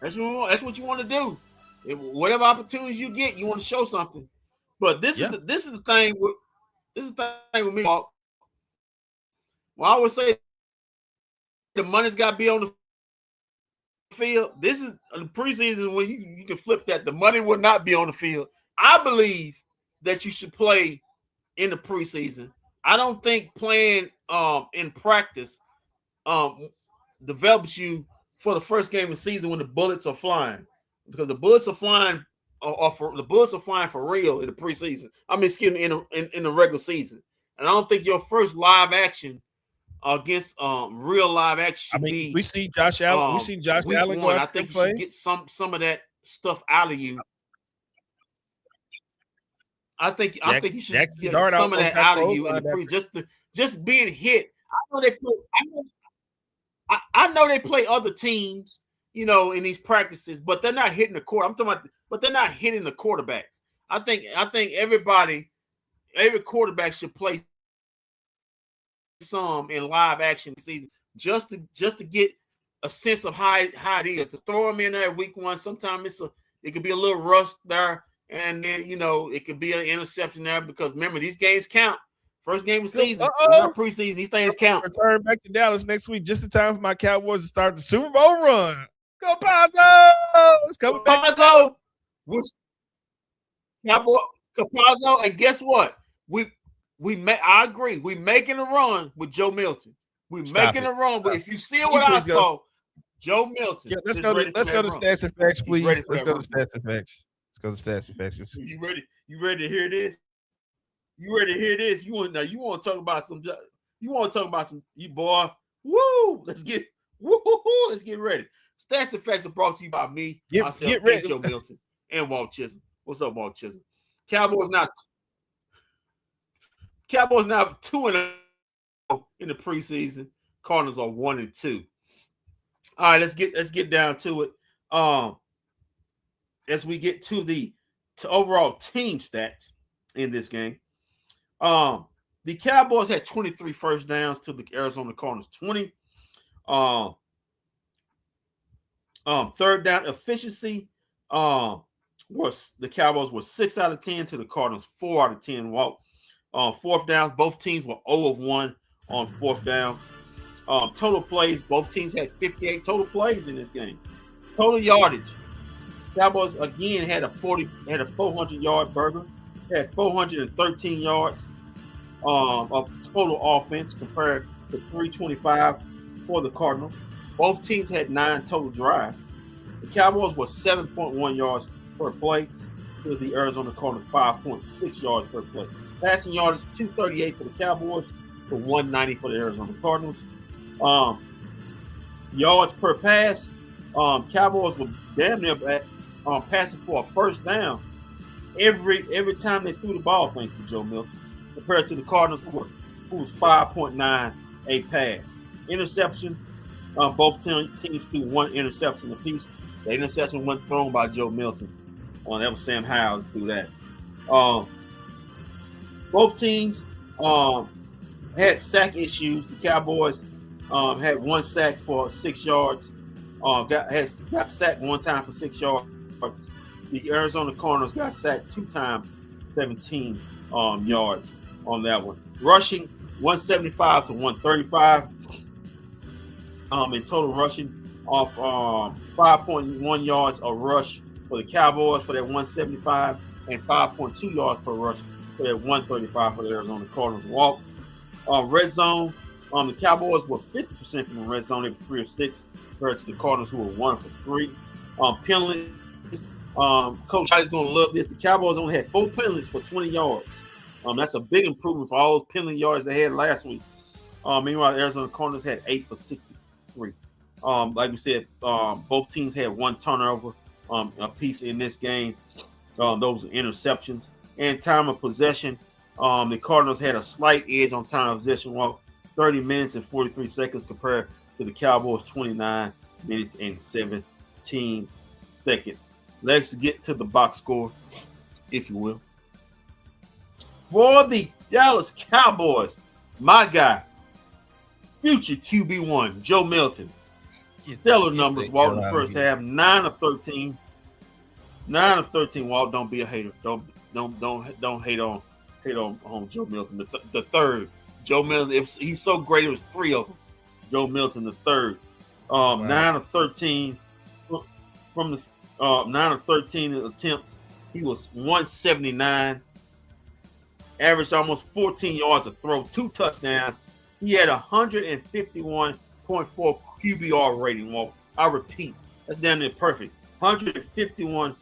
That's what you want to do. Whatever opportunities you get, you want to show something. But this is the thing with me. Well, I always say the money's got to be on the field. This is the preseason when you can flip that. The money will not be on the field. I believe that you should play in the preseason. I don't think playing in practice develops you for the first game of the season when the bullets are flying, because the bullets are flying for real in the preseason. I mean, excuse me, in the regular season. And I don't think your first live action against real live action. We see Josh Allen. We see Josh Allen go out. I think you should get some of that stuff out of you. I think you should get some of that out of you in the just being hit. I know they play other teams, in these practices, but they're not hitting the court. I'm talking about, but they're not hitting the quarterbacks. I think every quarterback should play some in live action season just to get a sense of how it is. To throw them in there week one, sometimes it could be a little rust there, and then it could be an interception there, because remember, these games count. First game of the season, not preseason. These things count. Return back to Dallas next week, just in time for my Cowboys to start the Super Bowl run. Go Pazzo! It's coming back. Capazzo, and guess what? I agree. We making a run with Joe Milton. We making a run, but if you see what I saw, Joe Milton. Yeah, let's go to stats and facts, please. Let's go to stats and facts. You ready? You ready to hear this? You ready to hear this? You want to talk about some? You want to talk about some? You boy, woo! Let's get ready. Stats and facts are brought to you by me, myself, and Joe Milton, and Walt Chisholm. What's up, Walt Chisholm? Cowboys now 2-0 in the preseason. Cardinals are 1-2. All right, let's get down to it. As we get to the overall team stats in this game. The Cowboys had 23 first downs to the Arizona Cardinals 20. Third down efficiency was the Cowboys were 6 out of 10 to the Cardinals 4 out of 10. Walt, Fourth downs, both teams were 0 of 1 on fourth downs. Total plays, both teams had 58 total plays in this game. Total yardage, Cowboys again had a 400-yard burger, had 413 yards of total offense compared to 325 for the Cardinals. Both teams had 9 total drives. The Cowboys were 7.1 yards per play to the Arizona Cardinals 5.6 yards per play. Passing yardage 238 for the Cowboys to 190 for the Arizona Cardinals. Yards per pass, Cowboys were damn near passing for a first down every time they threw the ball, thanks to Joe Milton, compared to the Cardinals, who was 5.9 a pass. Interceptions, both teams threw 1 interception apiece. The interception wasn't thrown by Joe Milton. That was Sam Howell who threw that. Both teams had sack issues. The Cowboys had 1 sack for 6 yards. Got sacked 1 time for 6 yards. The Arizona Cardinals got sacked 2 times, 17 yards on that one. Rushing 175 to 135. In total rushing off 5.1 yards a rush for the Cowboys for that 175 and 5.2 yards per rush for that 135 for the Arizona Cardinals walk. Red zone, the Cowboys were 50% from the red zone. They were 3 of 6 compared to the Cardinals who were 1 for 3. Penalties, Coach Heidi's going to love this. The Cowboys only had 4 penalties for 20 yards. That's a big improvement for all those penalty yards they had last week. Meanwhile, the Arizona Cardinals had 8 for 63. Like we said, both teams had 1 turnover a piece in this game. Those are interceptions. And time of possession, the Cardinals had a slight edge on time of possession, 30 minutes and 43 seconds compared to the Cowboys 29 minutes and 17 seconds. Let's get to the box score, if you will. For the Dallas Cowboys, my guy, future QB1, Joe Milton. Stellar numbers, Walt, in the first half. 9 of 13. 9 of 13, Walt. Don't be a hater. Don't hate on Joe Milton. The third, Joe Milton. If he's so great, it was 3 of them. Joe Milton, the third. 9 of 13 from the 9 of 13 attempts. He was 179. Averaged almost 14 yards a throw, 2 touchdowns. He had 151.4 QBR rating. Well, I repeat, that's damn near perfect. 151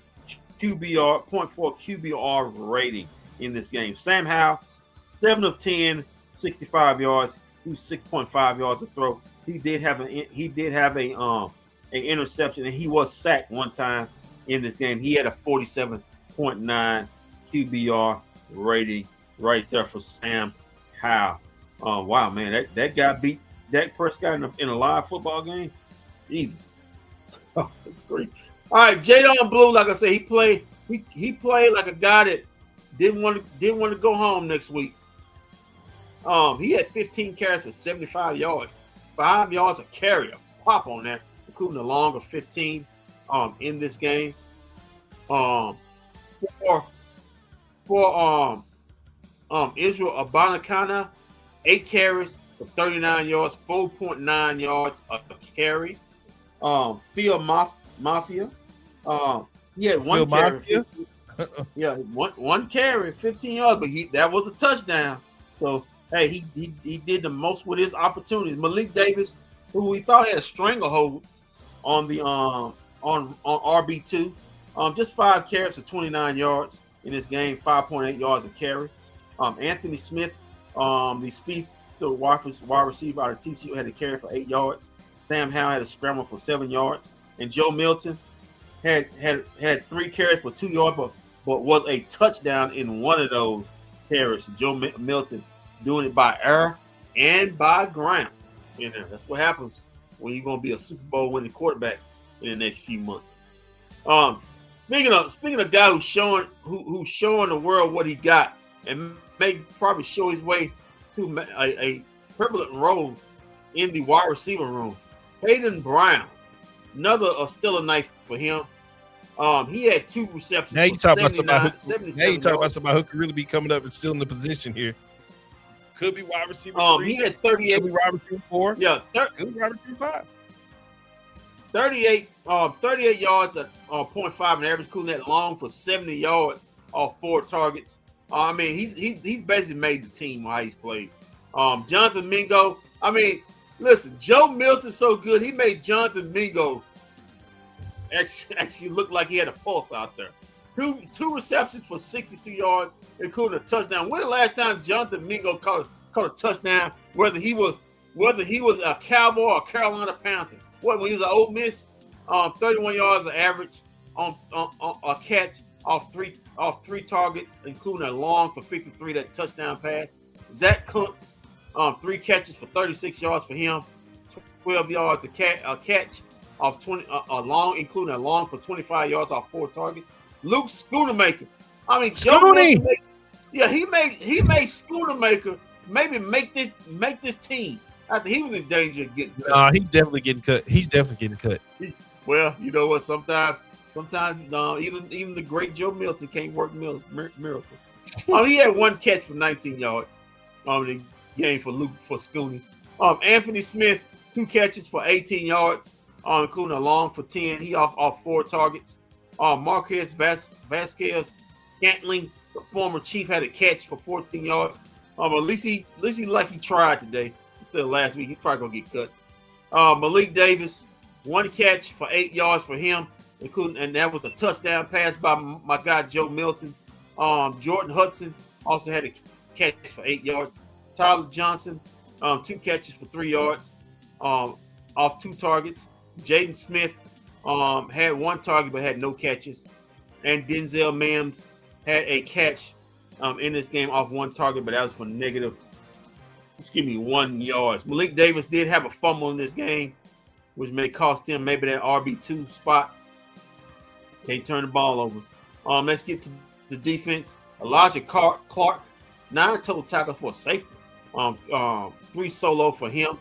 QBR, 0.4 QBR rating in this game. Sam Howell, 7 of 10, 65 yards. He was 6.5 yards a throw. He did have an interception, and he was sacked 1 time in this game. He had a 47.9 QBR rating right there for Sam Howell. Wow, man, that guy beat Dak Prescott in a live football game. Jesus. Oh, great. All right, Jadon Blue, like I said, he played like a guy that didn't want to go home next week. He had 15 carries for 75 yards, 5 yards a carry, a pop on that, including a long of 15 in this game. For Israel Abanikana, 8 carries for 39 yards, 4.9 yards a carry. Phil Mafia, he had 1 carry. One carry, 15 yards, but that was a touchdown. So hey, he did the most with his opportunities. Malik Davis, who we thought had a stranglehold on the on RB2, just 5 carries for 29 yards in this game, 5.8 yards a carry. Anthony Smith, the speed wide receiver out of TCU, had a carry for 8 yards. Sam Howell had a scramble for 7 yards, and Joe Milton had 3 carries for 2 yards, but was a touchdown in one of those carries. Joe Milton doing it by air and by ground. You know, that's what happens when you're going to be a Super Bowl winning quarterback in the next few months. Speaking of guy who's showing the world what he got and may probably show his way to a prevalent role in the wide receiver room. Hayden Brown, another stellar night for him. He had 2 receptions. Now you talk about somebody who, 77 now you talk about yards. somebody who could really be coming up and still in the position here. Could be wide receiver 3. He had 38. Could be wide receiver 4. Yeah, Could be wide receiver 5. 38 yards at 0.5 and average, including that long for 70 yards off 4 targets. I mean, he's basically made the team while he's played. Jonathan Mingo. I mean, listen, Joe Milton's so good. He made Jonathan Mingo actually look like he had a pulse out there. Two receptions for 62 yards, including a touchdown. When the last time Jonathan Mingo caught a touchdown? Whether he was a Cowboy or a Carolina Panther. When he was at Ole Miss, 31 yards of average on a catch off three targets, including a long for 53, that touchdown pass. Zach Kuntz, 3 catches for 36 yards for him, 12 yards a catch off 20, a long, including a long for 25 yards off 4 targets. Luke Schoonemaker. I mean, Scooney. Yeah, he made Schoonemaker maybe make this team after he was in danger of getting cut. He's definitely getting cut. He's definitely getting cut. Well, you know what? Sometimes even the great Joe Milton can't work miracles. He had 1 catch for 19 yards in the game for Scooney. Anthony Smith, 2 catches for 18 yards, including a long for 10. He off 4 targets. Marquez Vasquez Scantling, the former Chief, had a catch for 14 yards. At least he tried today. Instead of last week, he's probably gonna get cut. Malik Davis, 1 catch for 8 yards for him, and that was a touchdown pass by my guy Joe Milton. Jordan Hudson also had a catch for 8 yards. Tyler Johnson, 2 catches for 3 yards off 2 targets. Jaden Smith had 1 target but had no catches. And Denzel Mims had a catch in this game off 1 target, but that was for negative 1 yards. Malik Davis did have a fumble in this game, which may cost him maybe that RB2 spot. Can't turn the ball over. Let's get to the defense. Elijah Clark, 9 total tackles for a safety. 3 solo for him.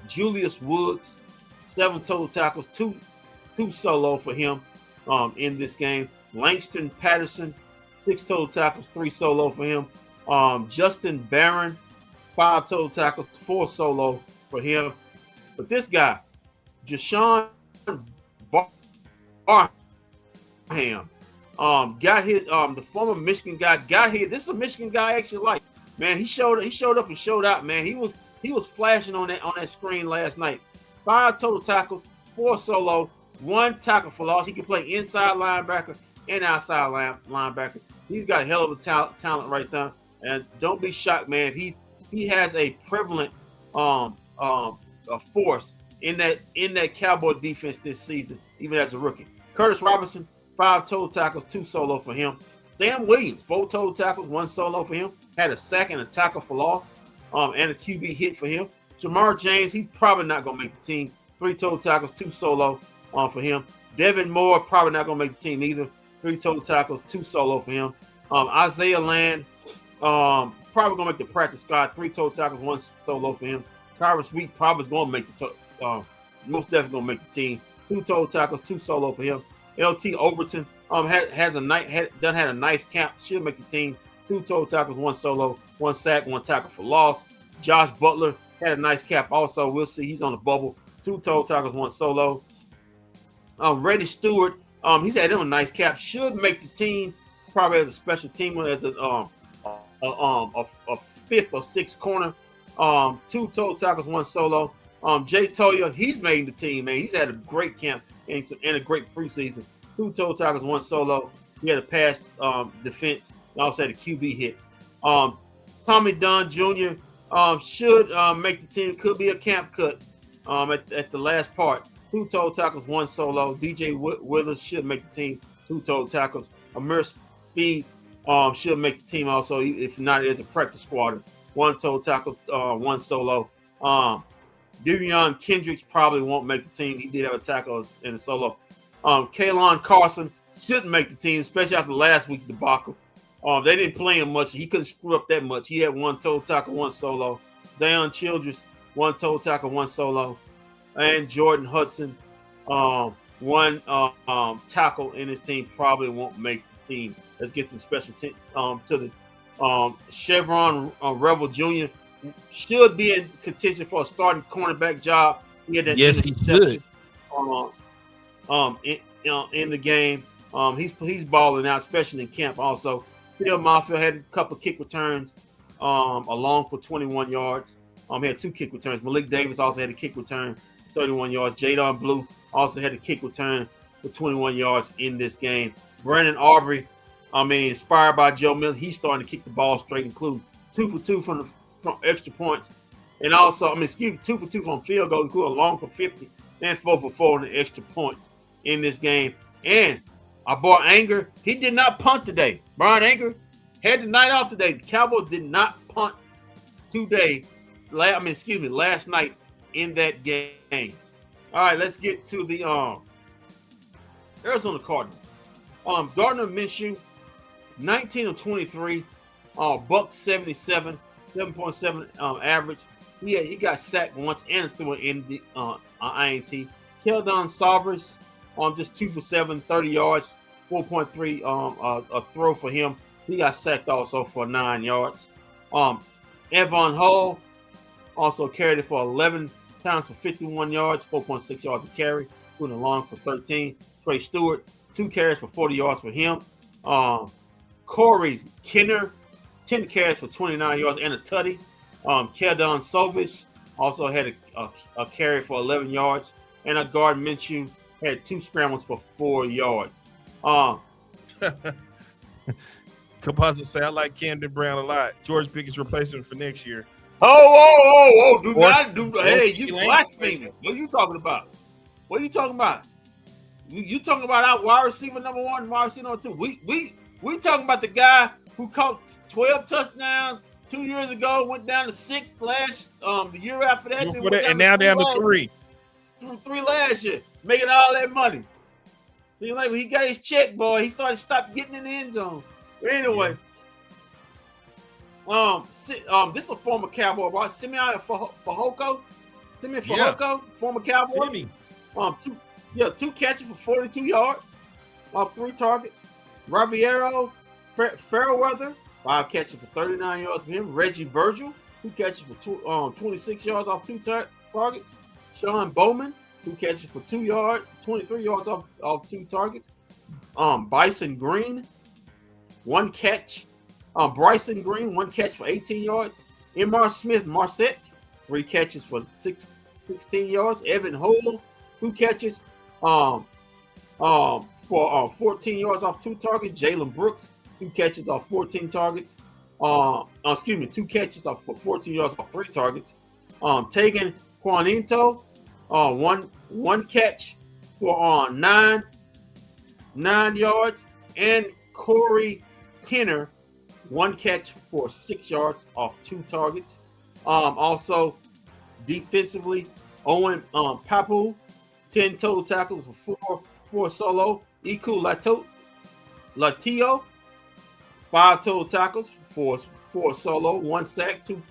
Julius Woods, 7 total tackles, 2 solo for him in this game. Langston Patterson, 6 total tackles, 3 solo for him. Justin Barron, 5 total tackles, 4 solo for him. But this guy, Jashawn Barham, got his the former Michigan guy got his. This is a Michigan guy I actually like. Man, he showed up and showed out, man. He was flashing on that screen last night. 5 total tackles, 4 solo, 1 tackle for loss. He can play inside linebacker and outside linebacker. He's got a hell of a talent right there. And don't be shocked, man. He has a prevalent a force in that Cowboy defense this season, even as a rookie. Curtis Robinson, 5 total tackles, 2 solo for him. Sam Williams, 4 total tackles, 1 solo for him. Had a sack and a tackle for loss, and a QB hit for him. Jamar James, he's probably not going to make the team. 3 total tackles, 2 solo for him. Devin Moore, probably not going to make the team either. 3 total tackles, 2 solo for him. Isaiah Land, probably going to make the practice squad. 3 total tackles, 1 solo for him. Tyrus Wheat probably is going to make most definitely going to make the team. 2 total tackles, 2 solo for him. LT Overton had a nice camp. Should make the team. 2 total tackles, 1 solo, 1 sack, 1 tackle for loss. Josh Butler had a nice cap also. We'll see. He's on the bubble. 2 total tackles, 1 solo. Reddish Stewart, he's had him a nice cap. Should make the team. Probably as a special teamer, as a 5th or 6th corner. 2 total tackles, 1 solo. Jay Toya, he's made the team, man. He's had a great camp and a great preseason. 2 total tackles, 1 solo. He had a pass defense. He also had a QB hit. Tommy Dunn Jr. Should make the team. Could be a camp cut at the last part. 2 total tackles, 1 solo. DJ Withers should make the team. 2 total tackles. Amir Speed should make the team also. If not, as a practice squad. 1 total tackles, 1 solo. Devion Kendricks probably won't make the team. He did have a tackle in a solo. Kalon Carson shouldn't make the team, especially after last week's debacle. They didn't play him much. He couldn't screw up that much. He had 1 total tackle, 1 solo. Zion Childress, 1 total tackle, 1 solo. And Jordan Hudson one tackle in his team probably won't make the team. Let's get to the special team to the Chevron Rebel Jr. should be in contention for a starting cornerback job. He had that interception in the game. He's balling out, especially in camp. Also, Phil Mafia had a couple kick returns, along for 21 yards. He had 2 kick returns. Malik Davis also had a kick return, 31 yards. Jadon Blue also had a kick return for 21 yards in this game. Brandon Aubrey, inspired by Joe Miller, he's starting to kick the ball straight, including 2 for 2 from extra points. And also, 2 for 2 from field goals, including a long for 50 and 4 for 4 on the extra points in this game. And our boy Anger, he did not punt today. Brian Anger had the night off today. The Cowboys did not punt last night in that game. All right, let's get to the Arizona Cardinals. Gardner Minshew, 19 of 23, buck 77, 7.7 average. He got sacked once and threw it in the INT. Keldon Savras just 2 for 7, 30 yards, 4.3 a throw for him. He got sacked also for 9 yards. Evan Hull also carried it for 11 times for 51 yards, 4.6 yards a carry, including a long for 13. Trey Stewart, 2 carries for 40 yards for him. Corey Kinner, 10 carries for 29 yards and a tutty. Keldon Savras also had a carry for 11 yards. And a guard Minshew had 2 scrambles for 4 yards. Composite say I like Camden Brown a lot. George Pickens replacement for next year. Oh! Do not do. Hey, you blaspheming! What are you talking about? What are you talking about? You talking about our wide receiver number 1, wide receiver number 2? We talking about the guy who caught 12 touchdowns 2 years ago, went down to 6 the year after that, and now down to 3. 3 last year, making all that money. Seems like when he got his check, boy, he started to stop getting in the end zone. But anyway, this is a former Cowboy, right? Simeon Fehoko, former Cowboy. 2 catches for 42 yards off 3 targets. Raviero Fairweather, 5 catches for 39 yards for him. Reggie Virgil, 2 catches for 26 yards off 2 targets. Sean Bowman, 2 catches for 2 yards, 23 yards off 2 targets. Bryson Green, 1 catch. Bryson Green, 1 catch for 18 yards. Emar Smith Marset, 3 catches for 16 yards. Evan Hole, 2 catches for 14 yards off 2 targets. Jalen Brooks, 2 catches off 14 targets. 2 catches for 14 yards off 3 targets. Tegan Juanito, 1 catch for 9 yards, and Corey Kinner, 1 catch for 6 yards off 2 targets. Also, defensively, Owen Papu, 10 total tackles for 4 solo. Iku Latio, 5 total tackles for 4 solo, 1 sack, 2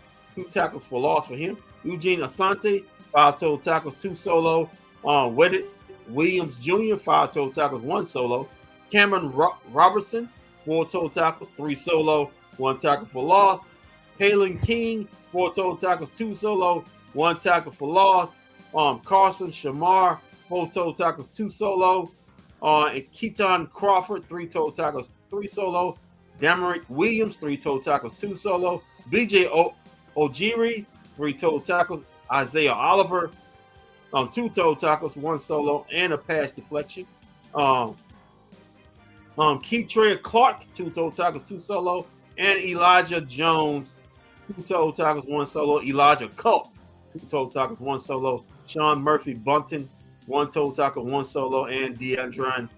tackles for loss for him. Eugene Asante, 5 total tackles, 2 solo. Wedded Williams Jr., 5 total tackles, 1 solo. Cameron Robertson, 4 total tackles, 3 solo, 1 tackle for loss. Halen King, 4 total tackles, 2 solo, 1 tackle for loss. Carson Shamar, 4 total tackles, 2 solo. And Keaton Crawford, 3 total tackles, 3 solo. Damarick Williams, 3 total tackles, 2 solo. BJ Ojiri, 3 total tackles. Isaiah Oliver, 2 total tackles, 1 solo, and a pass deflection. Keytrey Clark, 2 total tackles, 2 solo, and Elijah Jones, 2 total tackles, 1 solo. Elijah Culp, 2 total tackles, 1 solo. Sean Murphy Bunton, 1 total tackle, 1 solo, and DeAndre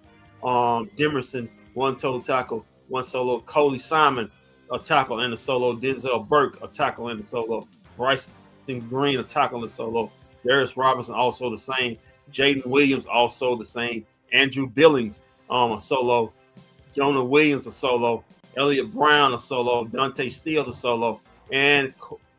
Demerson, 1 total tackle, 1 solo. Coley Simon, a tackle and a solo. Denzel Burke, a tackle and a solo. Bryson Green, a tackle and a solo. Darius Robinson, also the same. Jaden Williams, also the same. Andrew Billings, a solo. Jonah Williams, a solo. Elliott Brown, a solo. Dante Steele, a solo. And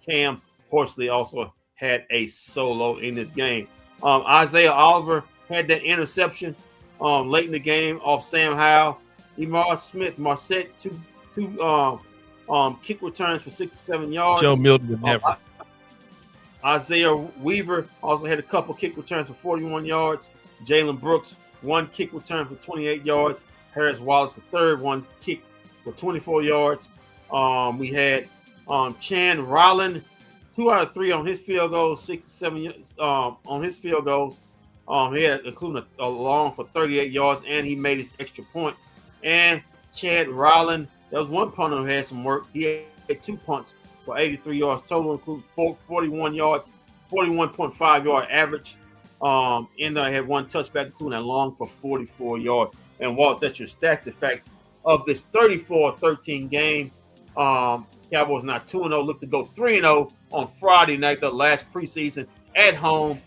Cam Horsley also had a solo in this game. Isaiah Oliver had that interception late in the game off Sam Howell. Emar Smith, Marset, two kick returns for 67 yards. Joe Milton would never. Isaiah Weaver also had a couple kick returns for 41 yards. Jalen Brooks, one kick return for 28 yards. Harris Wallace, the third one kick for 24 yards. We had Chan Rolland, 2 out of 3 on his field goals, 67 on his field goals. He had including a long for 38 yards, and he made his extra point. And Chad Rolland, that was one punter who had some work. He had 2 punts for 83 yards total, including 41 yards, 41.5 yard average. And I had 1 touchback, including a long for 44 yards. And Walt, that's your stats. In fact, of this 34-13 game, Cowboys now 2-0, look to go 3-0 on Friday night, the last preseason at home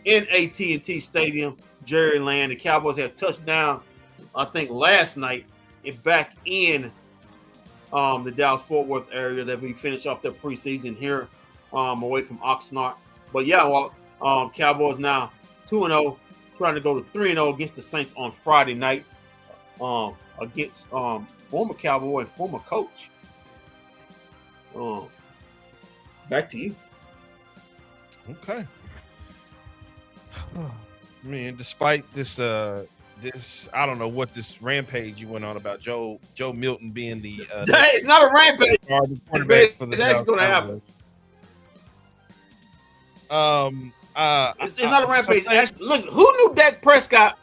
in AT&T Stadium, Jerry Land. The Cowboys had touchdown, I think, last night back in the Dallas-Fort Worth area that we finished off their preseason here away from Oxnard. But yeah, well, Cowboys now 2-0, trying to go to 3-0 against the Saints on Friday night against former Cowboy and former coach. Back to you. Okay. I mean, despite this, I don't know what this rampage you went on about Joe Milton being the it's not a rampage. Quarterback for the it's actually going to happen. It's not a rampage. Listen, who knew Dak Prescott?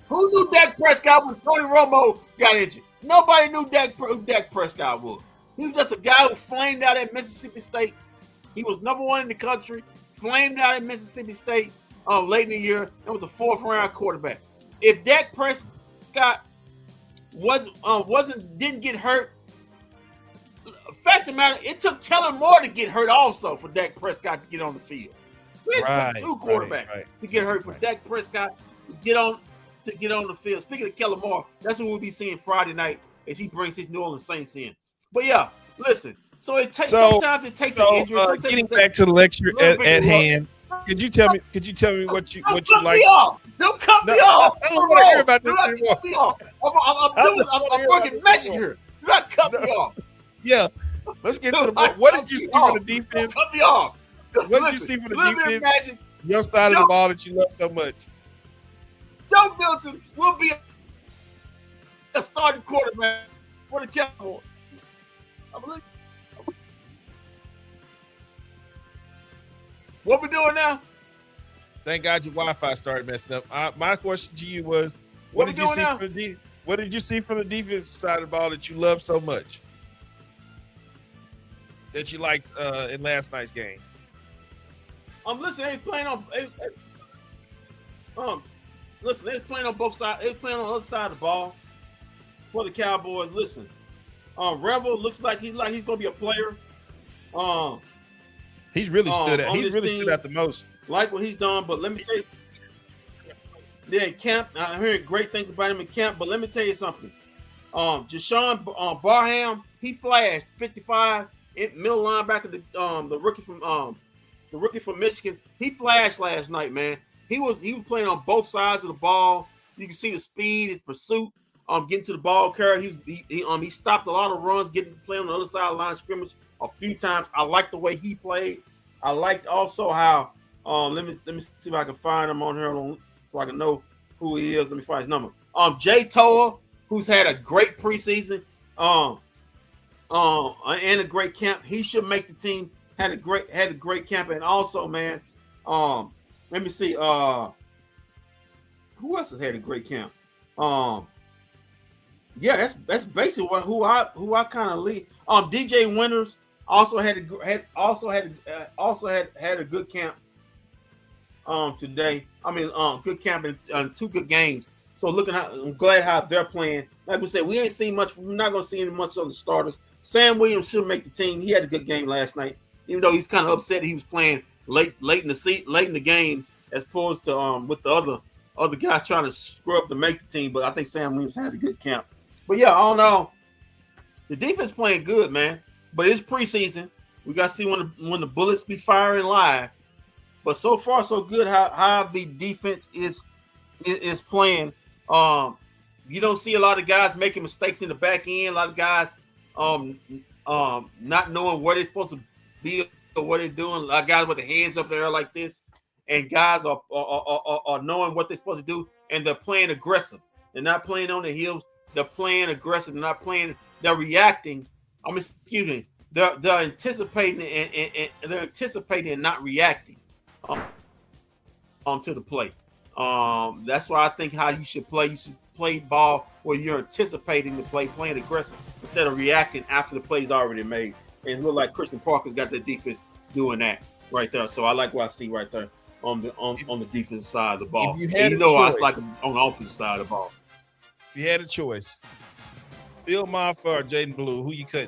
Who knew Dak Prescott when Tony Romo got injured? Nobody knew who Dak Prescott was. He was just a guy who flamed out at Mississippi State. He was number 1 in the country, flamed out at Mississippi State late in the year, and was a 4th round quarterback. If Dak Prescott didn't get hurt, fact of the matter, it took Kellen Moore to get hurt also for Dak Prescott to get on the field. So it took 2 quarterbacks to get hurt for Dak Prescott to get on the field. Speaking of Kellen Moore, that's what we'll be seeing Friday night as he brings his New Orleans Saints in. But yeah, listen. So sometimes it takes an injury. Getting back to the lecture at hand, could you tell me what you like? Don't cut me off. I don't want to hear about this anymore. I'm working magic here. Do not cut me off. Yeah, let's get to the point. What did you see from the defense? Cut me off. What did you see from the defense? Your side of the ball that you love so much. Joe Milton will be a starting quarterback for the Cowboys. I believe. What we doing now? Thank God your Wi-Fi started messing up. My question to you was, what did you see from the defensive side of the ball that you love so much? That you liked in last night's game? Listen, they playing on. Listen, they playing on both sides. They playing on the other side of the ball for the Cowboys. Listen, Revel looks like he's gonna be a player. He's really stood out. He's really stood out the most. Like what he's done, but let me tell you, yeah, in camp, I'm hearing great things about him in camp. But let me tell you something. Jashawn Barham, he flashed 55 middle linebacker, the rookie from Michigan. He flashed last night, man. He was playing on both sides of the ball. You can see the speed, his pursuit, getting to the ball carrier. He stopped a lot of runs, playing on the other side of the line of scrimmage a few times. I like the way he played. I liked also how let me see if I can find him on here so I can know who he is. Let me find his number. Jay Toa, who's had a great preseason, and a great camp. He should make the team. Had a great camp, and also, man, let me see. Who else has had a great camp? Yeah, that's basically who I kind of lead. DJ Winters also had a good camp today. I mean, good camp and 2 good games. So I'm glad how they're playing. Like we said, we ain't seen much. We're not gonna see any much on the starters. Sam Williams should make the team. He had a good game last night, even though he's kind of upset he was playing late in the game as opposed to with the other guys trying to screw up to make the team. But I think Sam Williams had a good camp. But yeah, I don't know. The defense playing good, man. But it's preseason. We got to see when the bullets be firing live. But so far, so good. How the defense is is playing. You don't see a lot of guys making mistakes in the back end. A lot of guys not knowing where they're supposed to be or what they're doing. A lot of guys with their hands up there like this, and guys are knowing what they're supposed to do, and they're playing aggressive. They're not playing on the heels. They're playing aggressive. They're not playing. They're reacting. Excuse me. They're anticipating and they're anticipating and not reacting to the play. That's why I think how you should play. You should play ball where you're anticipating the play, playing aggressive instead of reacting after the play's already made. And it look like Christian Parker's got the defense doing that right there. So I like what I see right there on the defensive side of the ball. I like on the offensive side of the ball. If you had a choice, Phil Maffa or Jaden Blue, who you cutting?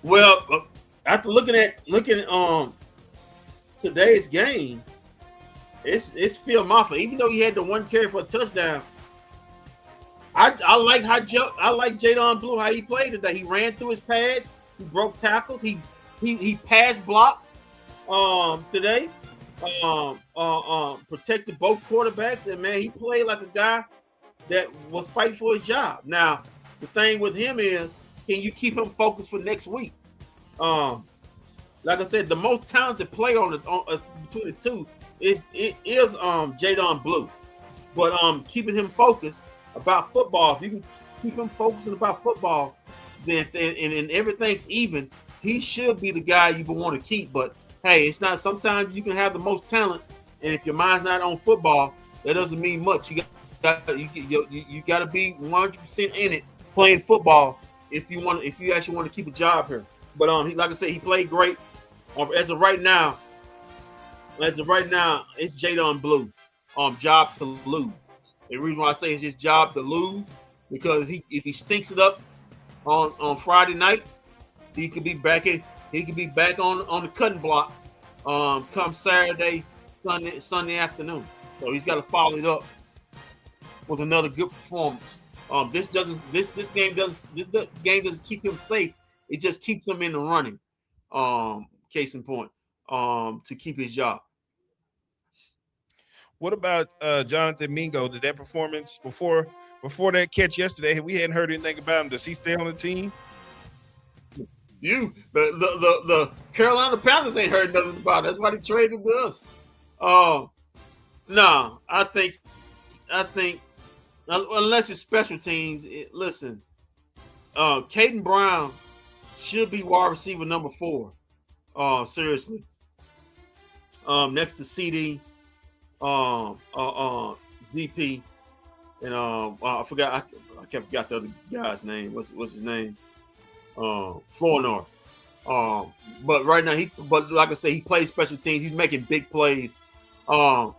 Well, after looking at today's game, it's Phil Maffa. Even though he had the one carry for a touchdown, I like Jadon Blue how he played today. He ran through his pads, he broke tackles, he pass blocked today. Protected both quarterbacks, and man, he played like a guy that was fighting for his job. Now, the thing with him is, can you keep him focused for next week? Like I said, the most talented player between the two is Jadon Blue. But keeping him focused about football, if you can keep him focusing about football, then and everything's even, he should be the guy you would want to keep. But hey, it's not. Sometimes you can have the most talent, and if your mind's not on football, that doesn't mean much. You got to be 100% in it playing football if you actually want to keep a job here. But like I said, he played great. As of right now, it's Jadon Blue. Job to lose. The reason why I say it's his job to lose because if he stinks it up on Friday night, he could be back on the cutting block come Saturday, Sunday afternoon. So he's got to follow it up with another good performance. This game doesn't keep him safe. It just keeps him in the running. Case in point, to keep his job. What about Jonathan Mingo? Did that performance before that catch yesterday? We hadn't heard anything about him. Does he stay on the team? The Carolina Panthers ain't heard nothing about it. That's why they traded with us. No, I think unless it's special teams, listen, Caden Brown should be wide receiver number 4. Seriously. Next to CD, DP, and I forgot the other guy's name. What's his name? Flournoy. But right now but like I say, he plays special teams. He's making big plays. It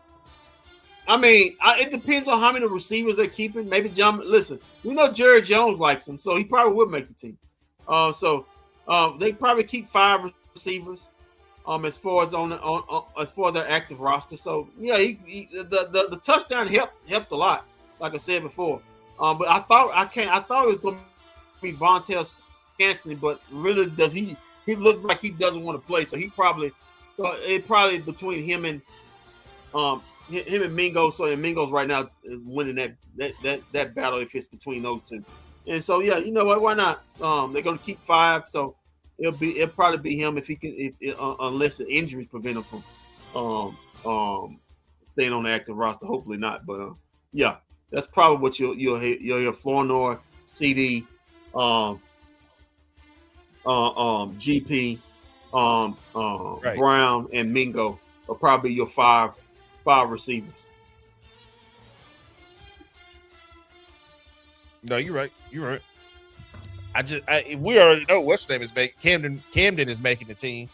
depends on how many receivers they're keeping. Maybe listen, we know Jerry Jones likes him, so he probably would make the team. They probably keep 5 receivers. As far as as far as their active roster. So yeah, the touchdown helped a lot. Like I said before. But I thought it was going to be Vontae Scantling, but really he looks like he doesn't want to play. So it probably between him and Mingo. So Mingo's right now winning that battle if it's between those two. And so yeah, you know what? Why not? They're going to keep 5. So it'll probably be him if he can, unless the injuries prevent him from staying on the active roster. Hopefully not, but yeah, that's probably what you'll hear. Flournoy, CD, GP, right. Brown, and Mingo are probably your five receivers. No, you're right. You're right. We already know what's his name is making. Camden is making the team.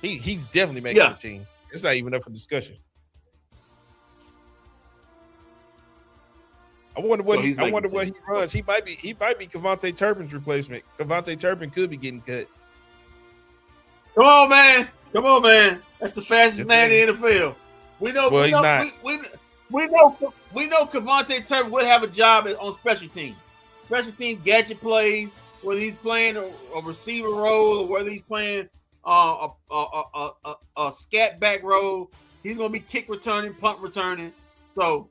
He's definitely making the team. It's not even up for discussion. I wonder what he runs. He might be Kevontae Turpin's replacement. Kevontae Turpin could be getting cut. Come on, man. That's the fastest man in the NFL. We know Kevontae Turpin would have a job on special teams. Special team gadget plays, whether he's playing a receiver role or whether he's playing scat back roll. He's gonna be kick returning, punt returning. So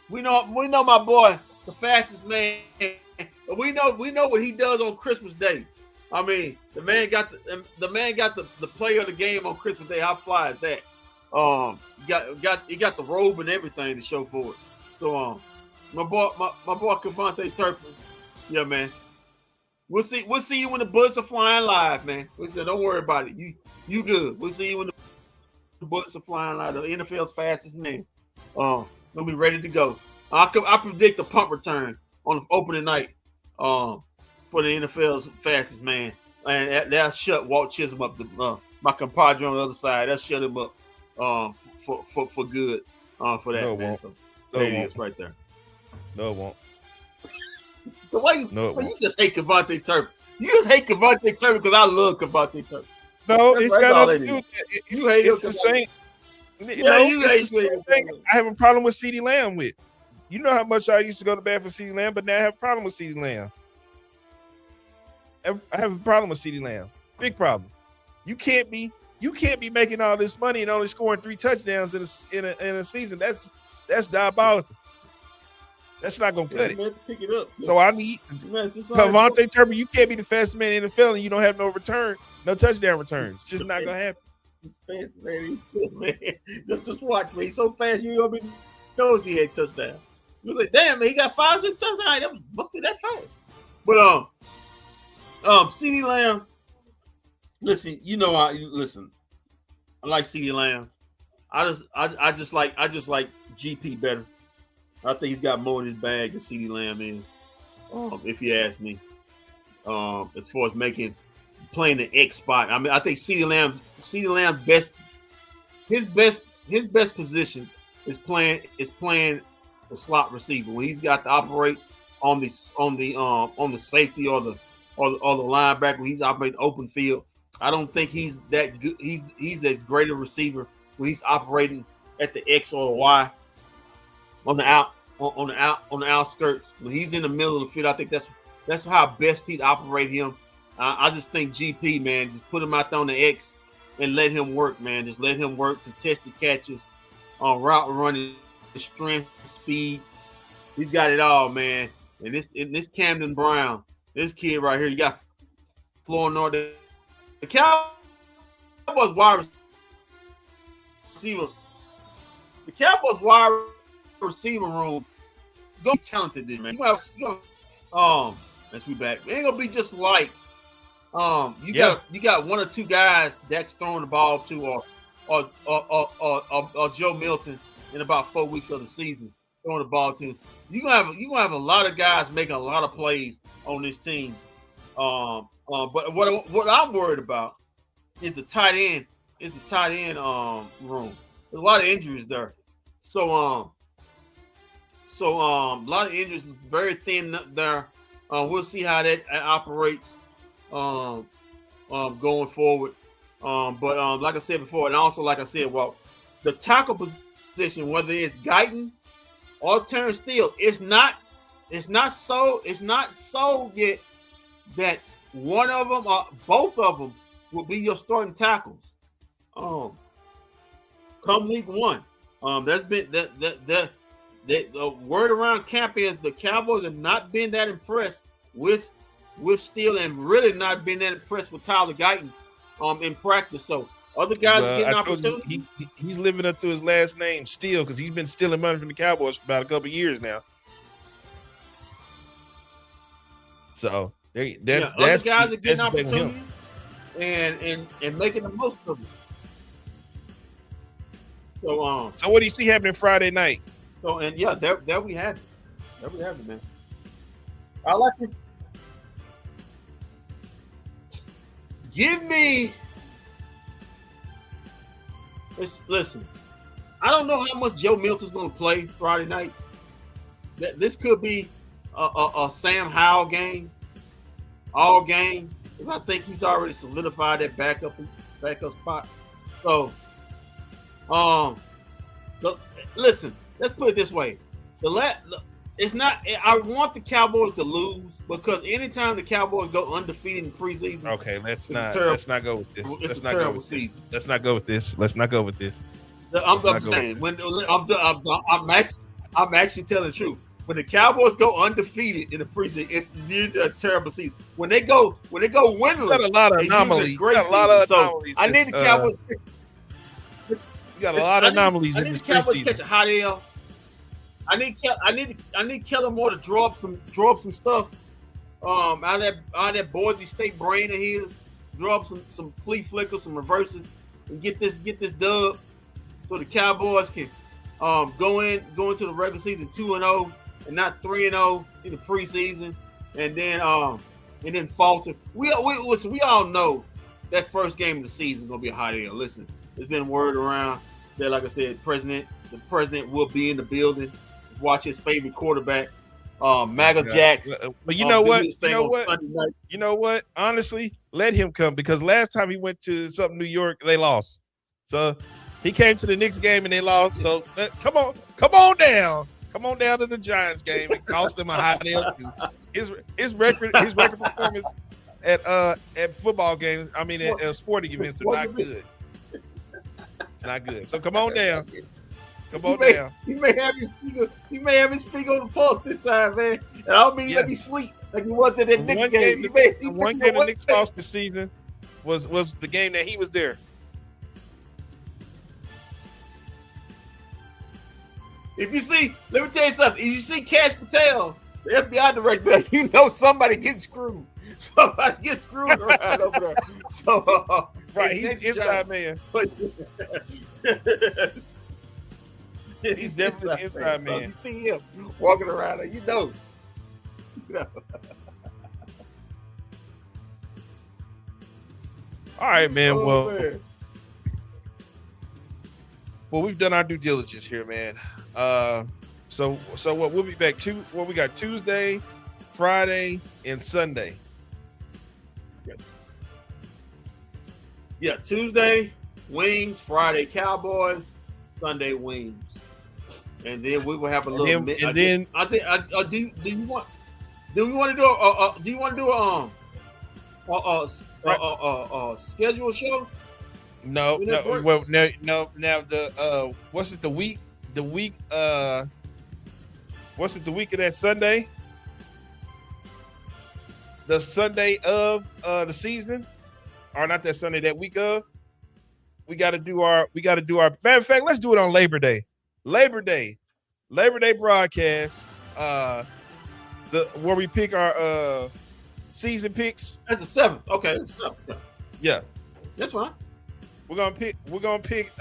we know my boy, the fastest man. We know what he does on Christmas Day. I mean, the man got the player of the game on Christmas Day. How fly is that? He got the robe and everything to show for it. So my boy Cavante Turpin, yeah, man. We'll see you when the bullets are flying live, man. We said, don't worry about it. You good. We'll see you when the bullets are flying live. The NFL's fastest man. Gonna be ready to go. I predict a punt return on the opening night. For the NFL's fastest man, and that'll shut Walt Chisholm up. My compadre on the other side, that'll shut him up for good for that. No, man. won't. So No, there it it won't. is, right there. No, it won't. The way No, it you won't. just hate Cavante Turpin. You just hate Cavante Turpin because I love Cavante Turpin. No, That's it's all got it nothing to do is. with that. You hate It's him the same. Yeah, you hate it's the same him. thing I have a problem with CeeDee Lamb with. You know how much I used to go to bat for CeeDee Lamb, but now I have a problem with CeeDee Lamb. I have a problem with CeeDee Lamb. Big problem. You can't be making all this money and only scoring 3 touchdowns in a season. That's diabolical. That's not gonna cut it. Man, pick it up. So I need Cavante Turpin. You can't be the fastest man in the NFL and you don't have no touchdown returns. It's just not gonna happen. Fast, man. Just watch, man. He's so fast, you already knows he had touchdown. You was like, damn, man, he got 5, 6 touchdowns. That was bucket that fast. But CeeDee Lamb. Listen, I like CeeDee Lamb. I just like GP better. I think he's got more in his bag than CeeDee Lamb is. If you ask me. As far as playing the X spot. I mean, I think CeeDee Lamb's best position is playing the slot receiver when he's got to operate on the safety or the linebacker. When he's operating open field. I don't think he's that good. He's as great a receiver when he's operating at the X or the Y on the outskirts. When he's in the middle of the field, I think that's how best he'd operate him. I just think GP, man, just put him out there on the X and let him work, man. Just let him work, contested catches, route running, strength, speed. He's got it all, man. And this Camden Brown, this kid right here, you got Flournoy. The Cowboys wide receiver. The Cowboys wide receiver room go be talented, man. Let's be back. It ain't gonna be just like you got 1 or 2 guys that's throwing the ball to or Joe Milton in about 4 weeks of the season throwing the ball to. You're gonna have a lot of guys making a lot of plays on this team. But what I'm worried about is the tight end. Room. There's a lot of injuries there. So a lot of injuries, very thin there. We'll see how that operates going forward. But like I said before, and also like I said, the tackle position, whether it's Guyton or Terrence Steele, it's not so yet that one of them or both of them will be your starting tackles. Come week 1. There's been the word around camp is the Cowboys have not been that impressed with Steele and really not been that impressed with Tyler Guyton in practice. So other guys are getting opportunities. He's living up to his last name, Steele, because he's been stealing money from the Cowboys for about a couple of years now. So other guys are getting opportunities and making the most of it. So what do you see happening Friday night? So there we have it. There we have it, man. I like it. Give me. Listen. I don't know how much Joe Milton's going to play Friday night. This could be a Sam Howell game, all game, because I think he's already solidified that backup spot. So, listen. Let's put it this way: It's not. I want the Cowboys to lose because anytime the Cowboys go undefeated in preseason, okay, let's not go with this. It's a terrible season. Let's not go with this. Let's not go with this. I'm saying when I'm actually telling the truth. When the Cowboys go undefeated in the preseason, it's usually a terrible season. When they go winless, got a lot of anomalies. I need the Cowboys. You got a lot of anomalies in this Cowboys preseason. catch a hot L. I need Kellen Moore to draw up some stuff out of that Boise State brain of his. Draw up some flea flickers, some reverses, and get this dub so the Cowboys can go into the regular season 2-0 and not 3-0 in the preseason, and then falter. We all know that first game of the season is gonna be a hot L. Listen, there's been word around that, like I said, the president will be in the building. Watch his favorite quarterback, MAGA Jacks. But you know what? You know what? Honestly, let him come because last time he went to something New York, they lost. So he came to the Knicks game and they lost. So come on down to the Giants game. It cost them a high L too. His record performance at football games. I mean, at sporting events are not good. It's not good. So come on down. Come on down. He may have his finger on the pulse this time, man. And I don't mean let me sleep like he was at that Knicks game. The one game the Knicks lost this season was the game that he was there. If you see, let me tell you something. If you see Cash Patel, the FBI director, you know somebody gets screwed. Somebody gets screwed around over there. So right, he's inside man. He's definitely inside man. So you see him walking around there, you know. All right, man. Man. Well, we've done our due diligence here, man. So what? We'll be back we got Tuesday, Friday, and Sunday. Yeah, Tuesday Wings, Friday Cowboys, Sunday Wings, and then we will have a little. Do you want to do a schedule show? No. Well, no. Now what's it? The week. What's it? The week of that Sunday. The Sunday of the season, or not that Sunday? That week of. We got to do our. Matter of fact, let's do it on Labor Day. Labor Day broadcast. Where we pick our season picks. That's the 7th. Okay, that's the 7th. Yeah, that's fine. We're gonna pick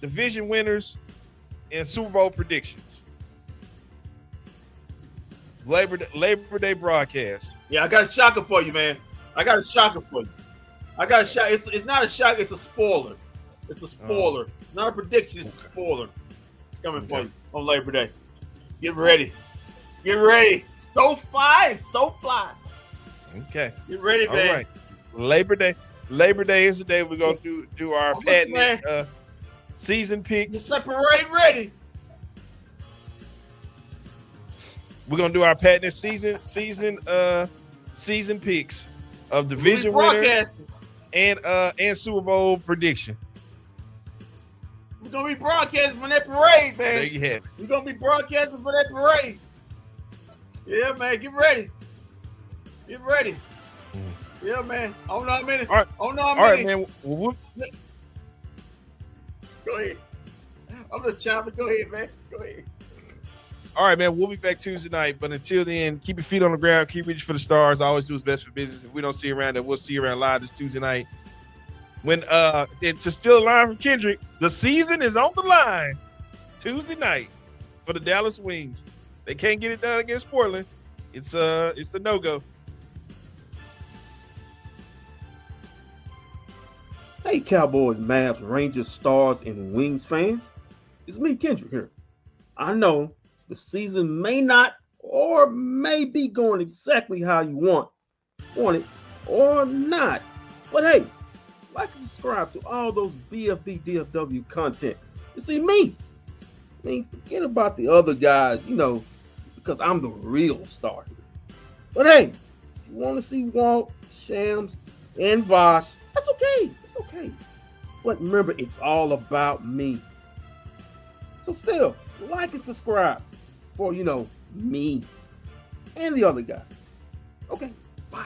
division winners and Super Bowl predictions. Labor Day broadcast. Yeah, I got a shocker for you, man. It's not a shock. It's a spoiler. It's a spoiler. Not a prediction. It's a spoiler. Coming for you on Labor Day. Get ready. So fly. Okay. Get ready, man. All right. Labor Day is the day we're gonna do our patented season picks. Get the parade ready. We're gonna do our patented season picks of division winner and Super Bowl prediction. We're gonna be broadcasting from that parade, man. There you have it. We're gonna be broadcasting for that parade. Yeah, man. Get ready. Yeah, man. I don't know how many. All right, man. Go ahead. I'm just chopping. Go ahead, man. Go ahead. All right, man. We'll be back Tuesday night. But until then, keep your feet on the ground. Keep reaching for the stars. Always do what's best for business. If we don't see you around, then we'll see you around live this Tuesday night. When to steal a line from Kendrick, the season is on the line Tuesday night for the Dallas Wings. They can't get it done against Portland. It's a no-go. Hey, Cowboys, Mavs, Rangers, Stars, and Wings fans. It's me, Kendrick, here. I know the season may not or may be going exactly how you want it or not. But hey, like and subscribe to all those bFb DFW content. You see me? I mean, forget about the other guys, because I'm the real star here. But hey, if you want to see Walt, Shams, and Vosh, that's okay. It's okay. But remember, it's all about me. So still, like and subscribe for, me and the other guy. Okay, bye.